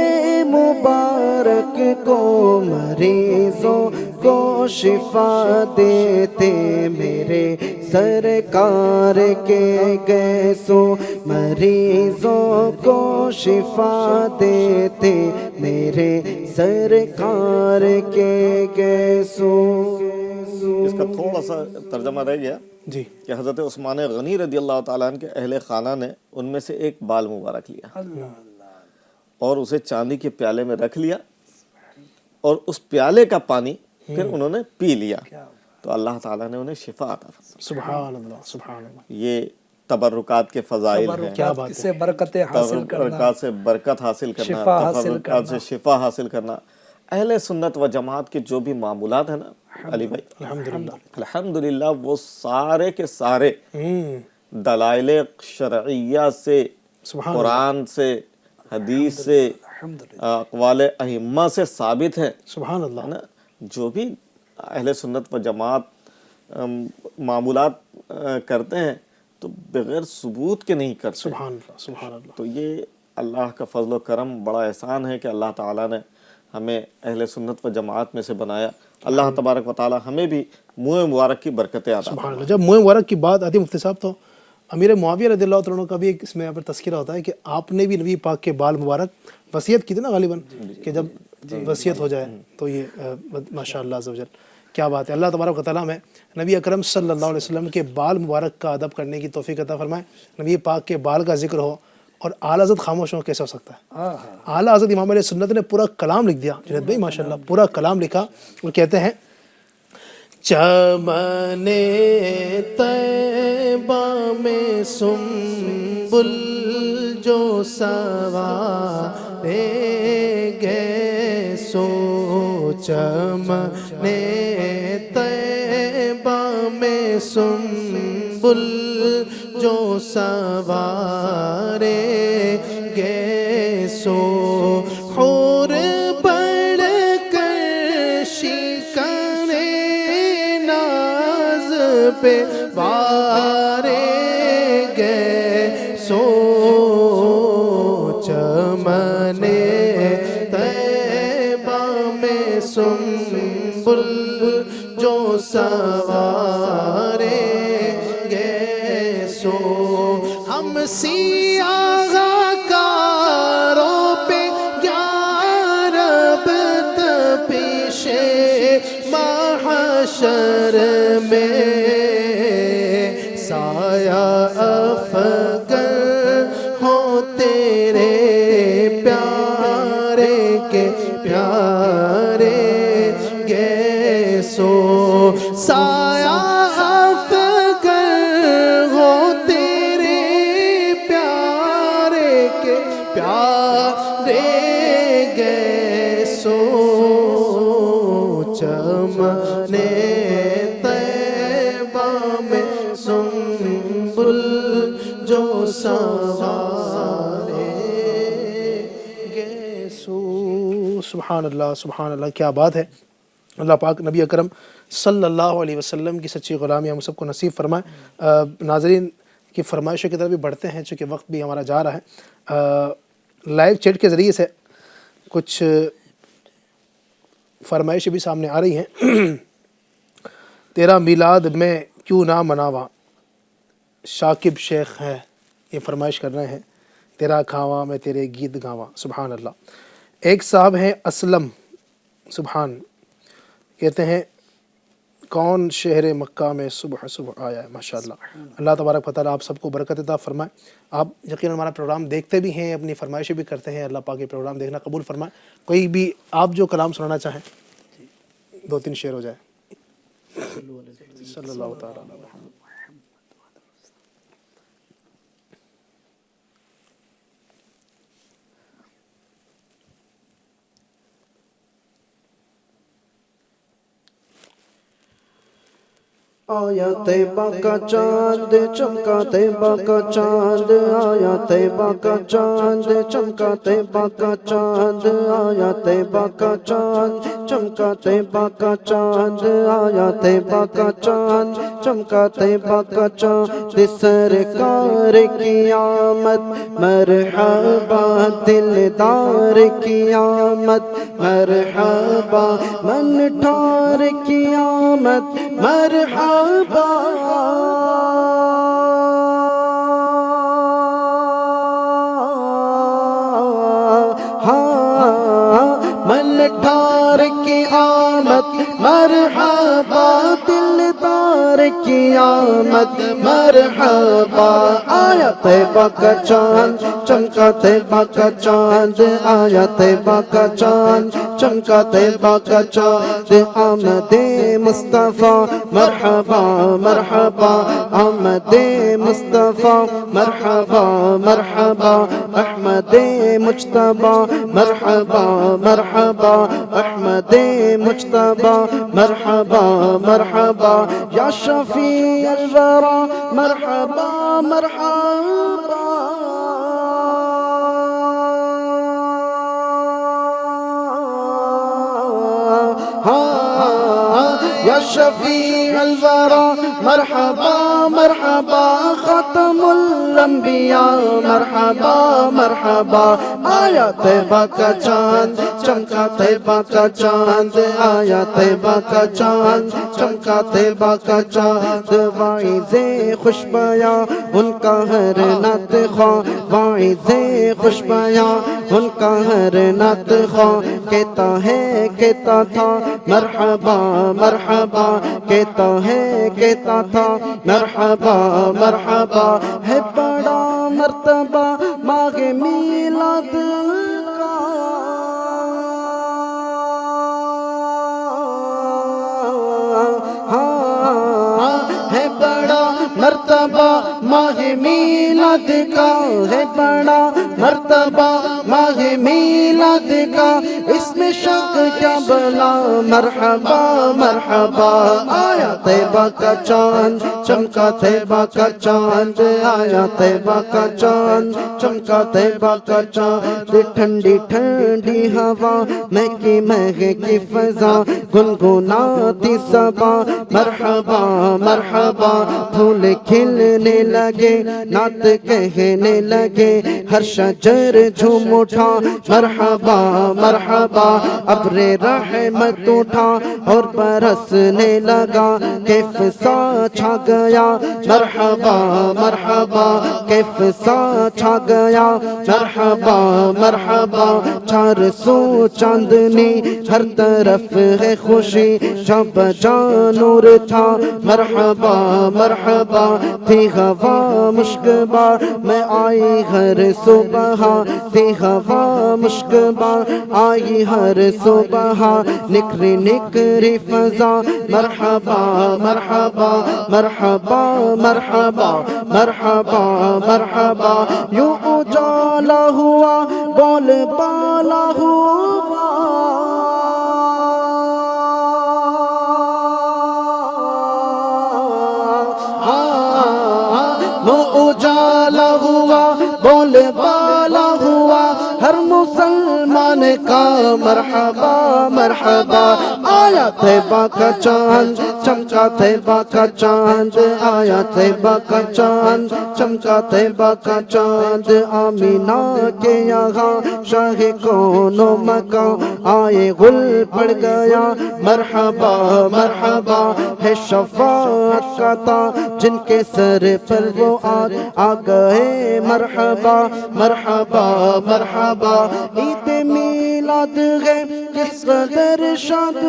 مبارک کو، مریضوں کو شفا دیتے میرے سرکار کے گیسو مریضوں کو شفا دیتے میرے سرکار کے گیسو. اس کا تھوڑا سا ترجمہ رہ گیا جی کہ حضرت عثمان غنی رضی اللہ تعالیٰ عنہ کے اہل خانہ نے ان میں سے ایک بال مبارک لیا اور اسے چاندی کے پیالے میں رکھ لیا اور اس پیالے کا پانی پھر انہوں نے پی لیا تو اللہ تعالیٰ نے انہیں شفا عطا فرمائی. سبحان اللہ سبحان اللہ. یہ تبرکات کے فضائل ہیں. کیا بات ہے. سے برکتیں حاصل کرنا, تبرکات سے برکت حاصل کرنا, شفا حاصل تبرکات سے شفا حاصل کرنا. اہل سنت و جماعت کے جو بھی معمولات ہیں نا علی بھائی الحمدللہ وہ سارے کے سارے دلائل شرعیہ سے, قرآن سے, حدیث سے, اقوال ائمہ سے ثابت ہیں. سبحان اللہ. نا جو بھی اہل سنت و جماعت معمولات کرتے ہیں تو بغیر ثبوت کے نہیں کرتے. سبحان اللہ سبحان اللہ. تو یہ اللہ کا فضل و کرم بڑا احسان ہے کہ اللہ تعالیٰ نے ہمیں اہل سنت و جماعت میں سے بنایا. اللہ تبارک و تعالیٰ ہمیں بھی منہ مبارک کی برکتیں عطا سبحان اللہ. جب منہ مبارک کی بات آتی ہے مفتی صاحب تو امیر معاویہ رضی اللہ تعالیٰ عنہ کا بھی ایک اس میں یہاں پر تذکرہ ہوتا ہے کہ آپ نے بھی نبی پاک کے بال مبارک وصیت کی تھی نا غالباً کہ جب وصیت ہو جائے تو یہ ماشاء اللہ عز و جل کیا بات ہے. اللہ تبارک و تعالیٰ میں نبی اکرم صلی اللہ علیہ وسلم کے بال مبارک کا ادب کرنے کی توفیق عطا فرمائے. نبی پاک کے بال کا ذکر ہو اور اعلیٰ حضرت خاموش ہو کیسے ہو سکتا ہے. اعلیٰ حضرت امام علیہ سنت نے پورا کلام لکھ دیا. جنید بھائی ماشاء اللہ پورا کلام لکھا اور کہتے ہیں چمن طیبہ میں سنبل جو سوارے گئے سو چمن طیبہ میں سنبل جو سوارے گئے سو حور بڑھ کر شکنے ناز پہ وارے گئے سو چمن طیبہ میں سنبل جو سوارے گئے سو ہم سیاہ کاروں پہ یا رب تپش محشر میں سایہ افغن ہو تیرے پیارے کے پیارے گئے سو سایہ افغن ہو تیرے پیارے کے پیارے گئے سو چمن طیبہ میں سنبل جو سوارے گئے سو. سبحان اللہ سبحان اللہ کیا بات ہے. اللہ پاک نبی اکرم صلی اللہ علیہ وسلم کی سچی غلامی ہم سب کو نصیب فرمائے. ناظرین کی فرمائشوں کی طرف بھی بڑھتے ہیں چونکہ وقت بھی ہمارا جا رہا ہے. لائیو چیٹ کے ذریعے سے کچھ فرمائشیں بھی سامنے آ رہی ہیں. تیرا میلاد میں کیوں نہ مناواں شاکب شیخ ہے یہ فرمائش کر رہے ہیں. تیرا کھاواں میں تیرے گیت گاواں. سبحان اللہ. ایک صاحب ہیں اسلم سبحان کہتے ہیں کون شہر مکہ میں صبح صبح آیا ہے. ماشاء اللہ. اللہ تبارک و تعالیٰ آپ سب کو برکت عطا فرمائے. آپ یقیناً ہمارا پروگرام دیکھتے بھی ہیں اپنی فرمائشیں بھی کرتے ہیں. اللہ پاک یہ پروگرام دیکھنا قبول فرمائے. کوئی بھی آپ جو کلام سنانا چاہیں 2-3 شعر ہو جائے. صلی اللہ تعالیٰ علیہ وسلم. آیا طیبہ کا چاند چمکا طیبہ کا چاند آیا طیبہ کا چاند چمکا طیبہ کا چاند آیا طیبہ کا چاند چمکا طیبہ کا چاند آیا طیبہ کا چاند چمکا طیبہ کا چاند سرکار کی آمد مرحبا دلدار کی آمد مرحبا من ٹھار کی آمد مرحبا من ٹھار کی آمد مرحبا دلدار کی آمد مرحبا آیا طیبہ کا چاند چمکا طیبہ کا چاند آیا طیبہ کا چاند چمکا طیبہ کا چاند آمد مصطفیٰ مرحبا مرحبا آمد مصطفیٰ مرحبا مرحبا احمد مجتبی مرحبا مرحبا احمد مجتبی مرحبا مرحبا یا شفیع الورا مرحبا مرحبا یا شفیع الورا مرحبا مرحبا ختم الانبیاء مرحبا مرحبا آیا طیبہ کا چاند چمکا طیبہ کا چاند آیا طیبہ کا چاند چمکا طیبہ کا چاند واعظ خوش بیاں ان کا ہر نعت خواں واعظ خوش بیاں ان کا ہر نعت خواں کہتا ہے کہتا تھا مرحبا مرحبا کہتا ہے کہتا تھا مرحبا مرحبا ہے بڑا مرتبہ ماہ میلاد کا ہے بڑا مرتبہ ماہ میلاد کا ہے بڑا مرتبہ ماہ میلاد کا اس میں شک کیا بلا مرحبا مرحبا آیا طیبہ کا چاند چمکا طیبہ کا چاند آیا طیبہ کا چاند چمکا طیبہ کا چاند ٹھنڈی ٹھنڈی ہوا مہکی مہکی فضا گنگناتی صبا مرحبا مرحبا پھول کھلنے لگے نعت کہنے لگے ہر شجر جھوم اٹھا مرحبا مرحبا ابر رحمت اٹھا اور برسنے لگا کیف سا چھا گیا مرحبا مرحبا کیف سا چھا گیا مرحبا مرحبا چار سو چاندنی ہر طرف ہے خوشی شب جان نور تھا مرحبا مرحبا تھی ہوا مشکبار میں آئی ہر صبح تھی ہوا مشکبار آئی ہر صبح نکری نکری فضا مرحبا مرحبا مرحبا مرحبا مرحبا مرحبا یوں اجالا ہوا بول بالا ہوا اجالا ہوا بول بالا ہوا ہر مسلمان کا مرحبا مرحبا آیا طیبہ کا چاند چمکا طیبہ کا چاند آیا طیبہ کا چاند چمکا طیبہ کا چاند آمینہ کے یہاں شاہ کون و مکان آئے گل پڑ گیا مرحبا مرحبا ہے شفاعت کا تاج جن کے سر پر وہ آ گئے مرحبا مرحبا مرحبا عید میلاد ہے کس قدر شاد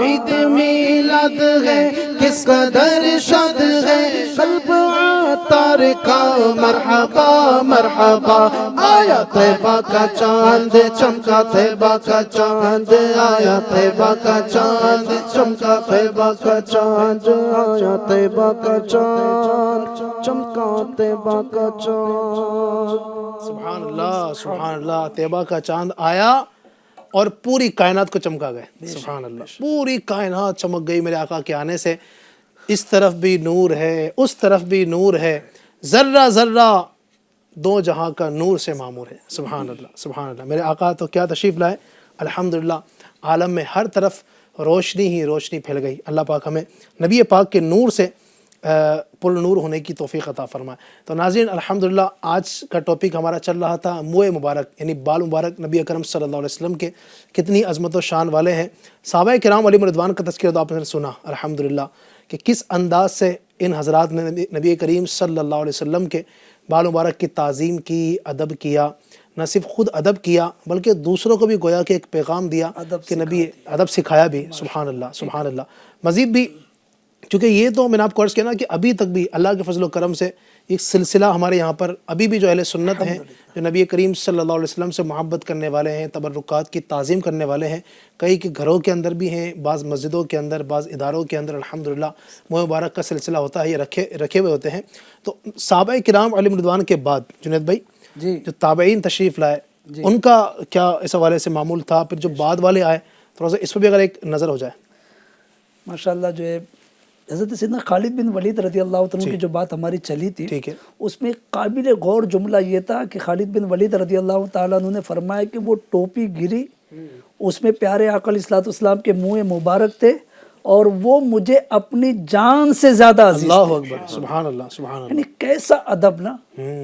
عید میلاد ہے کس قدر شاد ہے قلب عطار کا مرحبا مرحبا آیا طیبہ کا چاند چمکا طیبہ کا چاند آیا طیبہ کا چاند چمکا طیبہ کا چاند آیا طیبہ کا چاند چمکا طیبہ کا چاند سبحان اللہ طیبہ کا چاند آیا اور پوری کائنات کو چمکا گئے. سبحان اللہ، پوری کائنات چمک گئی میرے آقا کے آنے سے. اس طرف بھی نور ہے اس طرف بھی نور ہے، ذرہ ذرہ دو جہاں کا نور سے معمور ہے۔ سبحان اللہ سبحان اللہ۔ میرے آقا تو کیا تشریف لائے، الحمدللہ عالم میں ہر طرف روشنی ہی روشنی پھیل گئی۔ اللہ پاک ہمیں نبی پاک کے نور سے پر نور ہونے کی توفیق عطا فرمائے۔ تو ناظرین الحمدللہ آج کا ٹاپک ہمارا چل رہا تھا منہ مبارک، یعنی بال مبارک نبی اکرم صلی اللہ علیہ وسلم کے کتنی عظمت و شان والے ہیں۔ صحابہ کرام علیہم رضوان کا تذکرہ تو آپ نے سنا الحمدللہ کہ کس انداز سے ان حضرات نے نبی کریم صلی اللہ علیہ وسلم کے بال مبارک کی تعظیم کی، ادب کیا، نہ صرف خود ادب کیا بلکہ دوسروں کو بھی گویا کہ ایک پیغام دیا کہ نبی ادب سکھایا بھی۔ سبحان اللہ سبحان اللہ۔ مزید بھی چونکہ یہ تو میں نے آپ کو عرض کیا نا کہ ابھی تک بھی اللہ کے فضل و کرم سے ایک سلسلہ ہمارے یہاں پر ابھی بھی جو اہل سنت ہیں، جو نبی کریم صلی اللہ علیہ وسلم سے محبت کرنے والے ہیں، تبرکات کی تعظیم کرنے والے ہیں، کئی کے گھروں کے اندر بھی ہیں، بعض مسجدوں کے اندر، بعض اداروں کے اندر الحمدللہ منہ مبارک کا سلسلہ ہوتا ہے، یہ رکھے ہوئے ہوتے ہیں۔ تو صحابہ کرام علیہم رضوان کے بعد جنید بھائی جو تابعین تشریف لائے ان کا کیا اس حوالے سے معمول تھا، پھر جو بعد والے آئے تھوڑا سا اس پہ بھی اگر ایک نظر ہو جائے۔ ماشاءاللہ جو ہے حضرت سیدنا خالد بن ولید رضی اللہ عنہ کی جو بات ہماری چلی تھی اس میں قابل غور جملہ یہ تھا کہ خالد بن ولید رضی اللہ تعالیٰ عنہ نے فرمایا کہ وہ ٹوپی گری، اس میں پیارے آقا علیہ الصلوۃ والسلام کے منہ مبارک تھے اور وہ مجھے اپنی جان سے زیادہ عزیز اللہ اکبر سبحان اللہ سبحان اللہ۔ یعنی کیسا ادب نا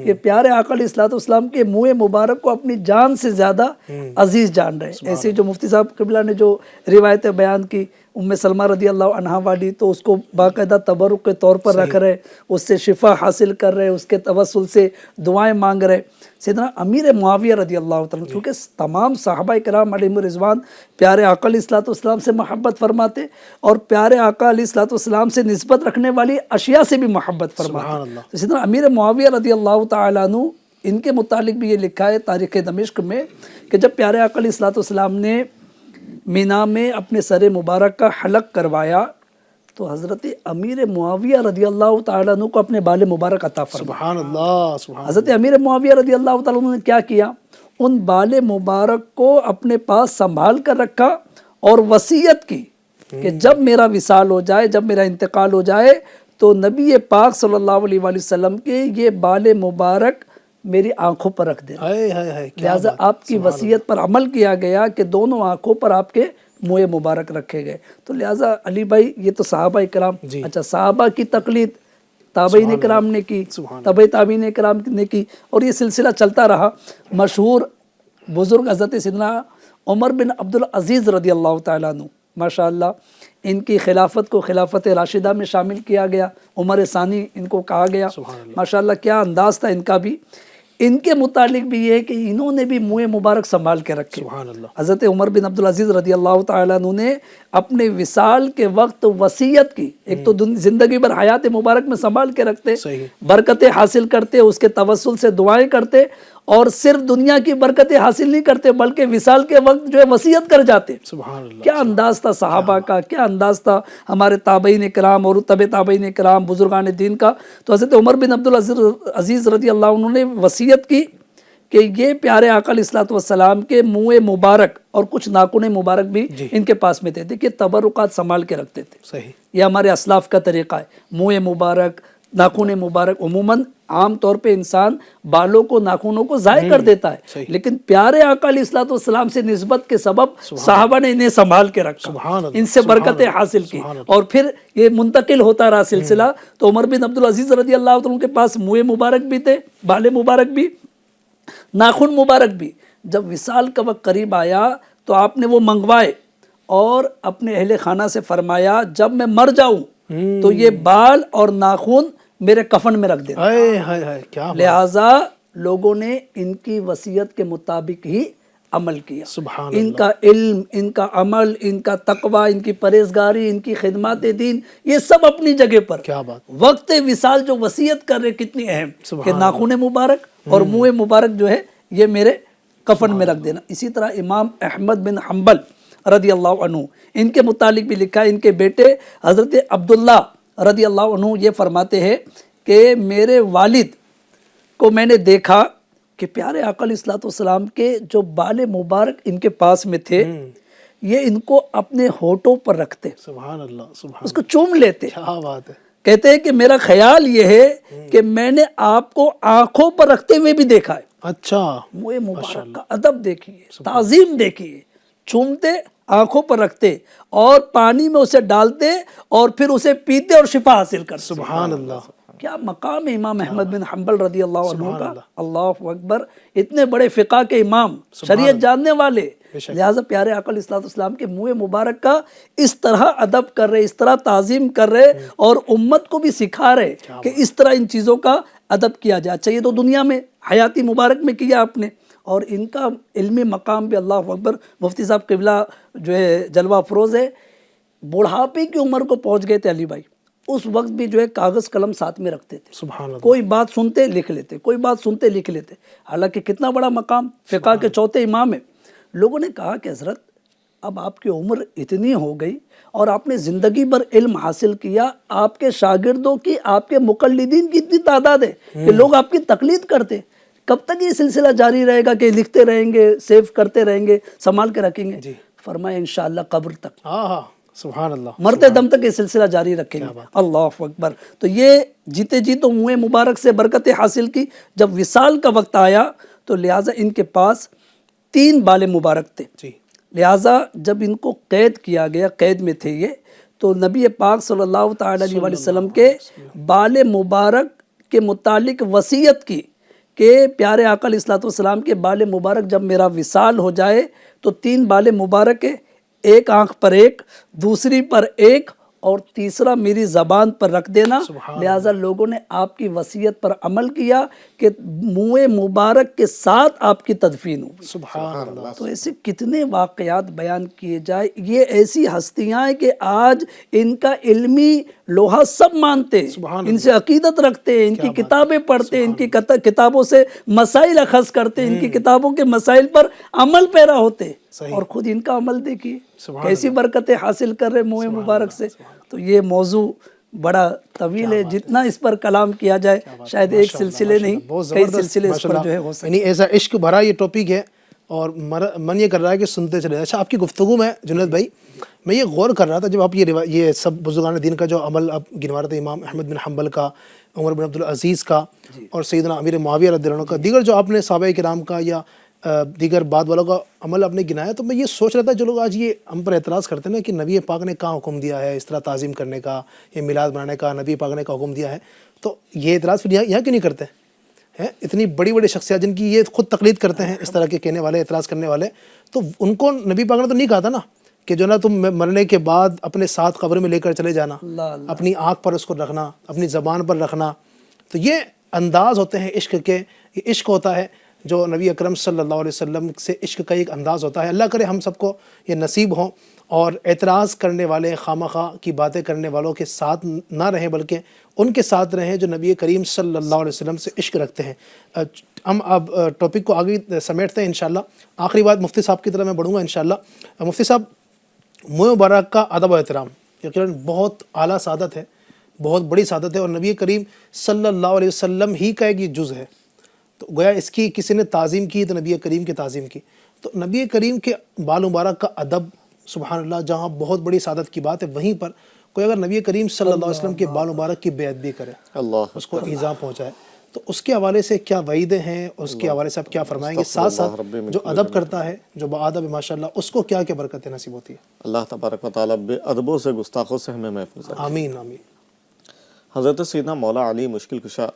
کہ پیارے آقا علیہ الصلوۃ والسلام کے منہ مبارک کو اپنی جان سے زیادہ عزیز جان رہے۔ ایسے جو مفتی صاحب قبلہ نے جو روایتیں بیان کی ام سلمہ رضی اللہ عنہا والی، تو اس کو باقاعدہ تبرک کے طور پر رکھ رہے، اس سے شفا حاصل کر رہے، اس کے توسل سے دعائیں مانگ رہے۔ سیدنا امیر معاویہ رضی اللہ تعالیٰ کیونکہ تمام صحابہ کرام علیہم رضوان پیارے آقا علیہ الصلوۃ والسلام سے محبت فرماتے اور پیارے آقا علیہ الصلوۃ والسلام سے نسبت رکھنے والی اشیاء سے بھی محبت فرماتے۔ تو سیدنا امیر معاویہ رضی اللہ تعالیٰ عنہ ان کے متعلق بھی یہ لکھا ہے تاریخ دمشق میں کہ جب پیارے آقا علیہ الصلوۃ والسلام نے مینا میں اپنے سر مبارک کا حلق کروایا تو حضرت امیر معاویہ رضی اللہ تعالیٰ عنہ کو اپنے بال مبارک عطا فرمایا۔ سبحان اللہ سبحان۔ حضرت امیر معاویہ رضی اللہ تعالیٰ عنہ نے کیا کیا، ان بال مبارک کو اپنے پاس سنبھال کر رکھا اور وصیت کی کہ جب میرا وصال ہو جائے، جب میرا انتقال ہو جائے تو نبی پاک صلی اللہ علیہ وآلہ وسلم کے یہ بال مبارک میری آنکھوں پر رکھ دینا۔ لہٰذا آپ کی وصیت پر عمل کیا گیا کہ دونوں آنکھوں پر آپ کے منہ مبارک رکھے گئے۔ تو لہٰذا علی بھائی یہ تو صحابہ کرام، اچھا صحابہ کی تقلید تابعین کرام نے کی، تبع تابعین کرام نے کی، اور یہ سلسلہ چلتا رہا۔ مشہور بزرگ حضرت سیدنا عمر بن عبدالعزیز رضی اللہ تعالیٰ عنہ، ماشاءاللہ ان کی خلافت کو خلافت راشدہ میں شامل کیا گیا، عمر ثانی ان کو کہا گیا۔ ماشاءاللہ کیا انداز تھا ان کا بھی۔ ان کے متعلق بھی یہ ہے کہ انہوں نے بھی منہ مبارک سنبھال کے رکھے۔ حضرت عمر بن عبدالعزیز رضی اللہ تعالیٰ عنہ نے اپنے وصال کے وقت وصیت کی، ایک تو زندگی بھر حیات مبارک میں سنبھال کے رکھتے، برکتیں حاصل کرتے، اس کے توسل سے دعائیں کرتے، اور صرف دنیا کی برکتیں حاصل نہیں کرتے بلکہ وصال کے وقت جو ہے وصیت کر جاتے۔ کیا انداز تھا صحابہ کا، کیا انداز تھا ہمارے تابعین کرام اور تبع تابعین کرام بزرگان دین کا۔ تو حضرت عمر بن عبدالعزیز رضی اللہ عنہ نے وصیت کی کہ یہ پیارے آقا علیہ الصلوۃ والسلام کے منہ مبارک اور کچھ ناخن مبارک بھی ان کے پاس میں تھے، دیکھیے تبرکات سنبھال کے رکھتے تھے۔ یہ ہمارے اسلاف کا طریقہ ہے، منہ مبارک، ناخن مبارک۔ عموماً عام طور پہ انسان بالوں کو، ناخنوں کو ضائع کر دیتا ہے، لیکن پیارے آقا علیہ الصلوۃ والسلام سے نسبت کے سبب صحابہ نے انہیں سنبھال کے رکھا، ان سے برکتیں حاصل کی، اور پھر یہ منتقل ہوتا رہا سلسلہ۔ تو عمر بن عبدالعزیز رضی اللہ عنہ کے پاس منہ مبارک بھی تھے، بال مبارک بھی، ناخن مبارک بھی۔ جب وصال کا وقت قریب آیا تو آپ نے وہ منگوائے اور اپنے اہل خانہ سے فرمایا جب میں مر جاؤں تو یہ بال اور ناخن میرے کفن میں رکھ دینا۔ لہٰذا لوگوں نے ان کی وصیت کے مطابق ہی عمل کیا۔ ان کا علم، ان کا عمل، ان کا تقوی، ان کی پرہیزگاری، ان کی خدمات دین، یہ سب اپنی جگہ پر۔ وقت وصال جو وصیت کر رہے کتنی اہم کہ ناخن مبارک اور منہ مبارک جو ہے یہ میرے کفن میں رکھ دینا۔ اسی طرح امام احمد بن حنبل رضی اللہ عنہ، ان کے متعلق بھی لکھا ہے، ان کے بیٹے حضرت عبداللہ رضی اللہ عنہ یہ فرماتے ہیں کہ میرے والد کو میں نے دیکھا کہ پیارے آقا علیہ الصلوۃ والسلام کے جو بال مبارک ان کے پاس میں تھے، یہ ان کو اپنے ہونٹوں پر رکھتے, سبحان اللہ, سبحان اس کو چوم لیتے, کیا بات ہے. کہتے ہیں کہ میرا خیال یہ ہے کہ میں نے آپ کو آنکھوں پر رکھتے ہوئے بھی دیکھا ہے. اچھا, منہ مبارک کا ادب دیکھیے, تعظیم دیکھیے, چومتے, آنکھوں پر رکھتے اور پانی میں اسے ڈالتے اور پھر اسے پیتے اور شفا حاصل کرتے. سبحان اللہ. کیا مقام ہے امام احمد بن حنبل رضی اللہ عنہ کا, اللہ اکبر. اتنے بڑے فقہ کے امام, شریعت جاننے والے, لہٰذا پیارے آقا علیہ الصلوۃ والسلام کے منہ مبارک کا اس طرح ادب کر رہے, اس طرح تعظیم کر رہے اور امت کو بھی سکھا رہے کہ اس طرح ان چیزوں کا ادب کیا جائے. چاہیے تو دنیا میں حیاتی مبارک میں کیا آپ نے, اور ان کا علمی مقام بھی اللہ اکبر. مفتی صاحب قبلہ جو ہے جلوہ افروز ہے, بڑھاپے کی عمر کو پہنچ گئے تھے علی بھائی, اس وقت بھی جو ہے کاغذ قلم ساتھ میں رکھتے تھے. سبحان اللہ. کوئی بات سنتے لکھ لیتے, کوئی بات سنتے لکھ لیتے. حالانکہ کتنا بڑا مقام, فقہ کے چوتھے امام ہیں. لوگوں نے کہا کہ حضرت اب آپ کی عمر اتنی ہو گئی اور آپ نے زندگی بھر علم حاصل کیا, آپ کے شاگردوں کی, آپ کے مقلدین کی اتنی تعداد ہے کہ لوگ آپ کی تقلید کرتے, کب تک یہ سلسلہ جاری رہے گا کہ لکھتے رہیں گے, سیو کرتے رہیں گے, سنبھال کے رکھیں گے؟ فرمایا انشاءاللہ قبر تک, ہاں ہاں, سبحان اللہ, مرتے دم تک یہ سلسلہ جاری رکھیں گے. اللہ اکبر. تو یہ جیتے جی تو منہ مبارک سے برکتیں حاصل کی. جب وصال کا وقت آیا تو لہٰذا ان کے پاس 3 بال مبارک تھے. لہٰذا جب ان کو قید کیا گیا, قید میں تھے یہ, تو نبی پاک صلی اللہ تعالی علیہ وسلم کے بال مبارک کے متعلق وصیت کی کہ پیارے آقا علیہ الصلوۃ والسلام کے بال مبارک جب میرا وصال ہو جائے تو 3 بال مبارک ہے, ایک آنکھ پر ایک, دوسری پر ایک, اور تیسرا میری زبان پر رکھ دینا. لہٰذا لوگوں نے آپ کی وصیت پر عمل کیا کہ منہ مبارک کے ساتھ آپ کی تدفین ہوئی. سبحان اللہ. تو ایسے کتنے واقعات بیان کیے جائے. یہ ایسی ہستیاں ہیں کہ آج ان کا علمی لوہا سب مانتے ہیں, ان سے عقیدت رکھتے ہیں, ان کی کتابیں پڑھتے ہیں, ان کی کتابوں سے مسائل اخذ کرتے ہیں, ان کی کتابوں کے مسائل پر عمل پیرا ہوتے, اور خود ان کا عمل دیکھیے کیسی برکتیں حاصل کر رہے منہ مبارک سے. تو یہ موضوع بڑا طویل ہے, جتنا اس پر کلام کیا جائے شاید ایک سلسلے نہیں, کئی سلسلے اس پر جو ہے ہو سکتے. یعنی ایسا عشق بھرا یہ ٹاپک ہے اور من یہ کر رہا ہے کہ سنتے چلے. اچھا, آپ کی گفتگو میں جنید بھائی میں یہ غور کر رہا تھا, جب آپ یہ سب بزرگان دین کا جو عمل آپ گنوا رہے تھے, امام احمد بن حنبل کا, عمر بن عبدالعزیز کا, اور سیدنا امیر معاویہ رضی اللہ عنہ کا, دیگر جو آپ نے صحابہ کرام کا یا دیگر بعد والوں کا عمل آپ نے گنایا, تو میں یہ سوچ رہا تھا جو لوگ آج یہ ہم پر اعتراض کرتے ہیں نا کہ نبی پاک نے کہاں حکم دیا ہے اس طرح تعظیم کرنے کا, یہ میلاد منانے کا, نبی پاک نے کہاں حکم دیا ہے, تو یہ اعتراض پھر یہاں کیوں نہیں کرتے ہیں؟ اتنی بڑی بڑی شخصیات جن کی یہ خود تقلید کرتے ہیں, اس طرح کے کہنے والے, اعتراض کرنے والے, تو ان کو نبی پاک نے تو نہیں کہا تھا نا کہ جو نا تم مرنے کے بعد اپنے ساتھ قبر میں لے کر چلے جانا, اپنی آنکھ پر اس کو رکھنا, اپنی زبان پر رکھنا. تو یہ انداز ہوتے ہیں عشق کے, یہ عشق ہوتا ہے جو نبی اکرم صلی اللہ علیہ وسلم سے عشق کا ایک انداز ہوتا ہے. اللہ کرے ہم سب کو یہ نصیب ہوں اور اعتراض کرنے والے, خامخواہ کی باتیں کرنے والوں کے ساتھ نہ رہیں بلکہ ان کے ساتھ رہیں جو نبی کریم صلی اللہ علیہ وسلم سے عشق رکھتے ہیں. ہم اب ٹاپک کو آگے سمیٹتے ہیں انشاءاللہ. آخری بات مفتی صاحب کی طرف میں بڑھوں گا انشاءاللہ. مفتی صاحب, منہ مبارک کا ادب و احترام یقیناً بہت اعلیٰ سعادت ہے, بہت بڑی سعادت ہے, اور نبی کریم صلی اللہ علیہ وسلم ہی کا ایک یہ جز ہے. تو گویا اس کی کسی نے تعظیم کی تو نبی کریم کی تعظیم کی. تو نبی کریم کے بال مبارک کا ادب, سبحان اللہ, جہاں بہت بڑی سعادت کی بات ہے, وہیں پر کوئی اگر نبی کریم صلی اللہ علیہ وسلم کے بال مبارک کی بے ادبی کرے, اس کو ایذا پہنچائے, تو اس کے حوالے سے کیا وعیدیں ہیں, اس کے حوالے سے آپ کیا فرمائیں گے؟ ساتھ ساتھ جو ادب کرتا ہے, جو باادب ہے ماشاءاللہ, اس کو کیا کیا برکتیں نصیب ہوتی ہے؟ اللہ تبارک و تعالیٰ بے ادبوں سے, گستاخوں سے ہمیں محفوظ رکھے. آمین آمین. حضرت سیدنا مولا علی مشکل کشا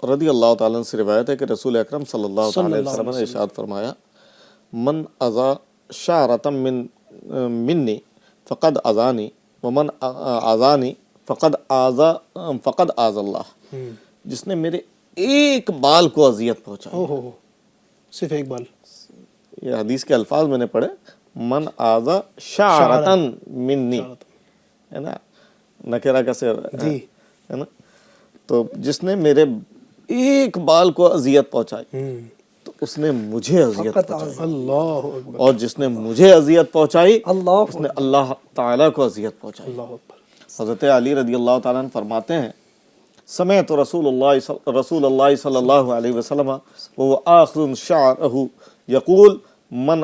رضی اللہ تعالیٰ عنہ سے روایت ہے کہ رسول اکرم صلی اللہ علیہ وسلم نے ارشاد فرمایا, من اذا شعرة منی فقد اذانی ومن اذانی فقد آذ اللہ. جس نے میرے ایک بال کو اذیت پہنچائی, صرف ایک بال, یہ حدیث کے الفاظ میں نے پڑھے, من آذا شعرة منی, ہے نا, نکرہ کا صیغہ ہے نا, تو جس نے میرے ایک بال کو اذیت پہنچائی تو اس نے مجھے اذیت پہنچائی, اللہ اکبر, اور جس نے مجھے اذیت پہنچائی اللہ اس نے اللہ تعالیٰ کو اذیت پہنچائی. اللہ اکبر. حضرت علی رضی اللہ تعالیٰ عنہ فرماتے ہیں, سمعت رسول اللہ صلی اللہ علیہ وسلم وهو آخذ شعره یقول من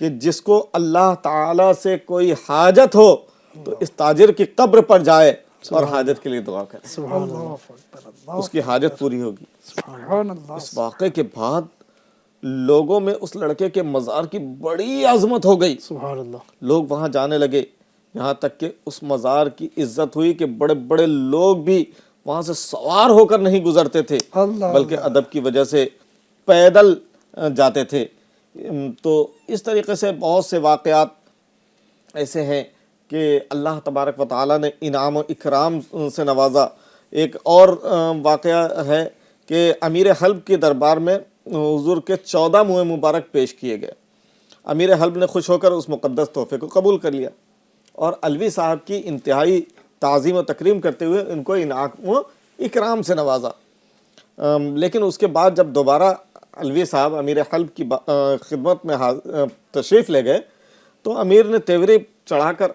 کہ جس کو اللہ تعالیٰ سے کوئی حاجت ہو تو اس تاجر کی قبر پر جائے اور حاجت کے لیے دعا کرے، اس کی حاجت پوری ہوگی۔ اس واقعے کے بعد لوگوں میں اس لڑکے کے مزار کی بڑی عظمت ہو گئی، سبحان اللہ، لوگ وہاں جانے لگے، یہاں تک کہ اس مزار کی عزت ہوئی کہ بڑے بڑے لوگ بھی وہاں سے سوار ہو کر نہیں گزرتے تھے بلکہ ادب کی وجہ سے پیدل جاتے تھے۔ تو اس طریقے سے بہت سے واقعات ایسے ہیں کہ اللہ تبارک و تعالیٰ نے انعام و اکرام سے نوازا۔ ایک اور واقعہ ہے کہ امیر حلب کے دربار میں حضور کے 14 منہ مبارک پیش کیے گئے۔ امیر حلب نے خوش ہو کر اس مقدس تحفے کو قبول کر لیا اور علوی صاحب کی انتہائی تعظیم و تکریم کرتے ہوئے ان کو انعام و اکرام سے نوازا۔ لیکن اس کے بعد جب دوبارہ علوی صاحب امیر حلب کی خدمت میں تشریف لے گئے تو امیر نے تیوری چڑھا کر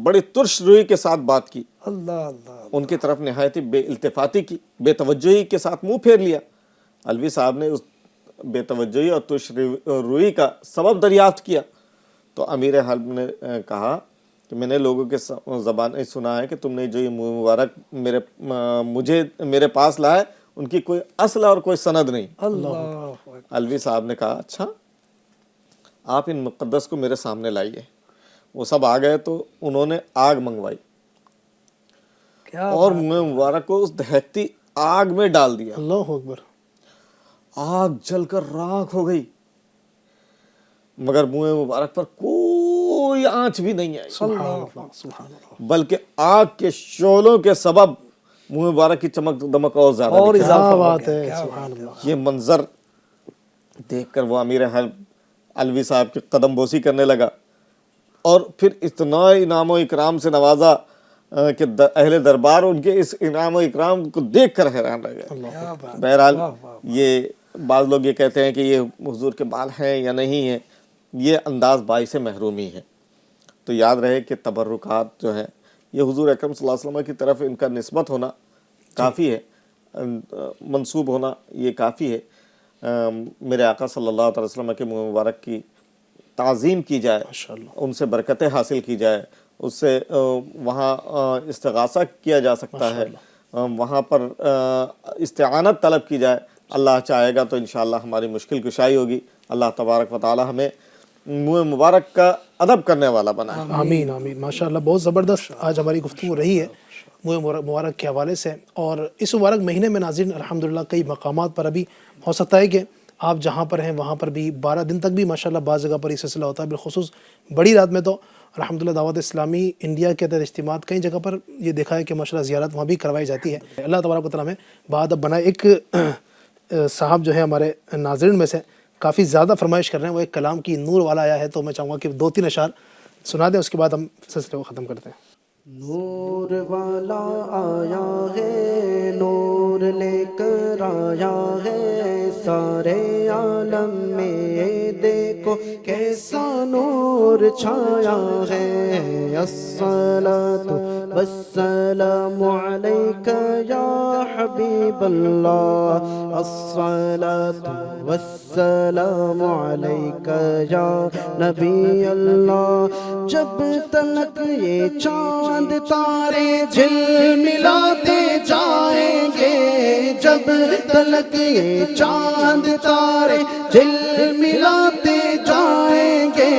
بڑی ترش روئی کے ساتھ بات کی، ان کی طرف نہایت بے التفاتی کی، بے توجہی کے ساتھ منہ پھیر لیا۔ علوی صاحب نے اس بے توجہی اور ترش روئی کا سبب دریافت کیا تو امیر حلب نے کہا کہ میں نے لوگوں کے زبانیں سنا ہے کہ تم نے جو یہ منہ مبارک مجھے میرے پاس لائے ان کی کوئی اصل اور کوئی سند نہیں۔ علوی صاحب نے کہا اچھا آپ ان مقدس کو میرے سامنے لائیے۔ وہ سب آ گئے تو انہوں نے آگ منگوائی اور منہ مبارک کو اس دہکتی آگ میں ڈال دیا۔ اللہ اکبر۔ آگ جل کر راکھ ہو گئی مگر منہ مبارک پر کوئی آنچ بھی نہیں آئی، سبحان اللہ، سبحان اللہ، بلکہ آگ کے شعلوں کے سبب منہ مبارک کی چمک دمک اور زیادہ نکلی۔ کیا بات ہے، سبحان اللہ۔ یہ منظر دیکھ کر وہ امیر حلب علوی صاحب کی قدم بوسی کرنے لگا اور پھر اتنا انعام و اکرام سے نوازا کہ اہل دربار ان کے اس انعام و اکرام کو دیکھ کر حیران رہ گئے۔ بہرحال یہ بعض لوگ یہ کہتے ہیں کہ یہ حضور کے بال ہیں یا نہیں ہیں، یہ انداز باعث محرومی ہے۔ تو یاد رہے کہ تبرکات جو ہیں یہ حضور اکرم صلی اللہ علیہ وسلم کی طرف ان کا نسبت ہونا کافی ہے، منسوب ہونا یہ کافی ہے۔ میرے آقا صلی اللہ علیہ وسلم کے منہ مبارک کی تعظیم کی جائے، ان سے برکتیں حاصل کی جائے، اس سے وہاں استغاثہ کیا جا سکتا ہے، وہاں پر استعانت طلب کی جائے۔ اللہ چاہے گا تو انشاءاللہ ہماری مشکل کشائی ہوگی۔ اللہ تبارک و تعالی ہمیں منہ مبارک کا ادب کرنے والا بنائے۔ آمین آمین۔ ماشاءاللہ بہت زبردست آج ہماری گفتگو رہی ہے منہ مبارک کے حوالے سے، اور اس مبارک مہینے میں ناظرین الحمدللہ کئی مقامات پر ابھی ہو سکتا ہے کہ آپ جہاں پر ہیں وہاں پر بھی 12 دن تک بھی ماشاءاللہ بعض جگہ پر یہ سلسلہ ہوتا ہے، بالخصوص بڑی رات میں تو الحمدللہ دعوت اسلامی انڈیا کے تحت اجتماعات کئی جگہ پر یہ دیکھا ہے کہ ماشاءاللہ زیارت وہاں بھی کروائی جاتی ہے۔ اللہ تبارک و تعالیٰ میں بعد اب بنائے۔ ایک صاحب جو ہے ہمارے ناظرین میں سے کافی زیادہ فرمائش کر رہے ہیں، وہ ایک کلام کی نور والا آیا ہے، تو میں چاہوں گا کہ 2-3 اشعار سنا دیں، اس کے بعد ہم سلسلے کو ختم کرتے ہیں۔ نور والا آیا ہے، نور لے کر آیا ہے، سارے عالم میں دیکھو کیسا نور چھایا ہے۔ الصلاۃ والسلام علیک یا حبیب اللہ، الصلاۃ والسلام علیک یا نبی اللہ۔ جب تلک یہ چاند تارے جھل ملاتے جائیں گے، جب تلک یہ چاند تارے جھل ملاتے جائیں گے،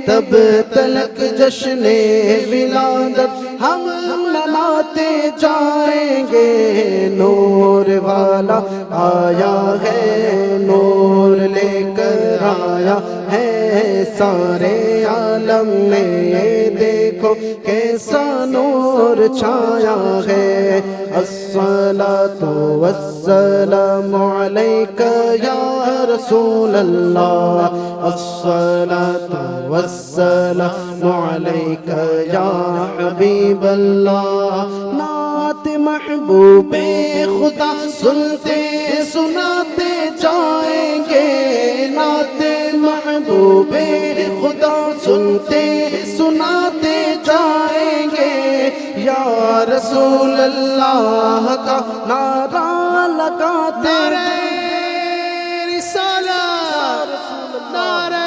تب تلک جشن ولادت ہم مناتے جائیں گے۔ نور والا آیا ہے، نور لے کر آیا ہے، سارے عالم میں دیکھو کیسا نور چھایا ہے۔ الصلاۃ والسلام علیک یا رسول اللہ، الصلاۃ والسلام علیک یا حبیب اللہ۔ نعت محبوب خدا سنتے سناتے جائیں گے، نعت محبوب خدا سنتے سناتے جائیں گے، یا رسول اللہ کا نعرہ لگاتے رسالت، نعرہ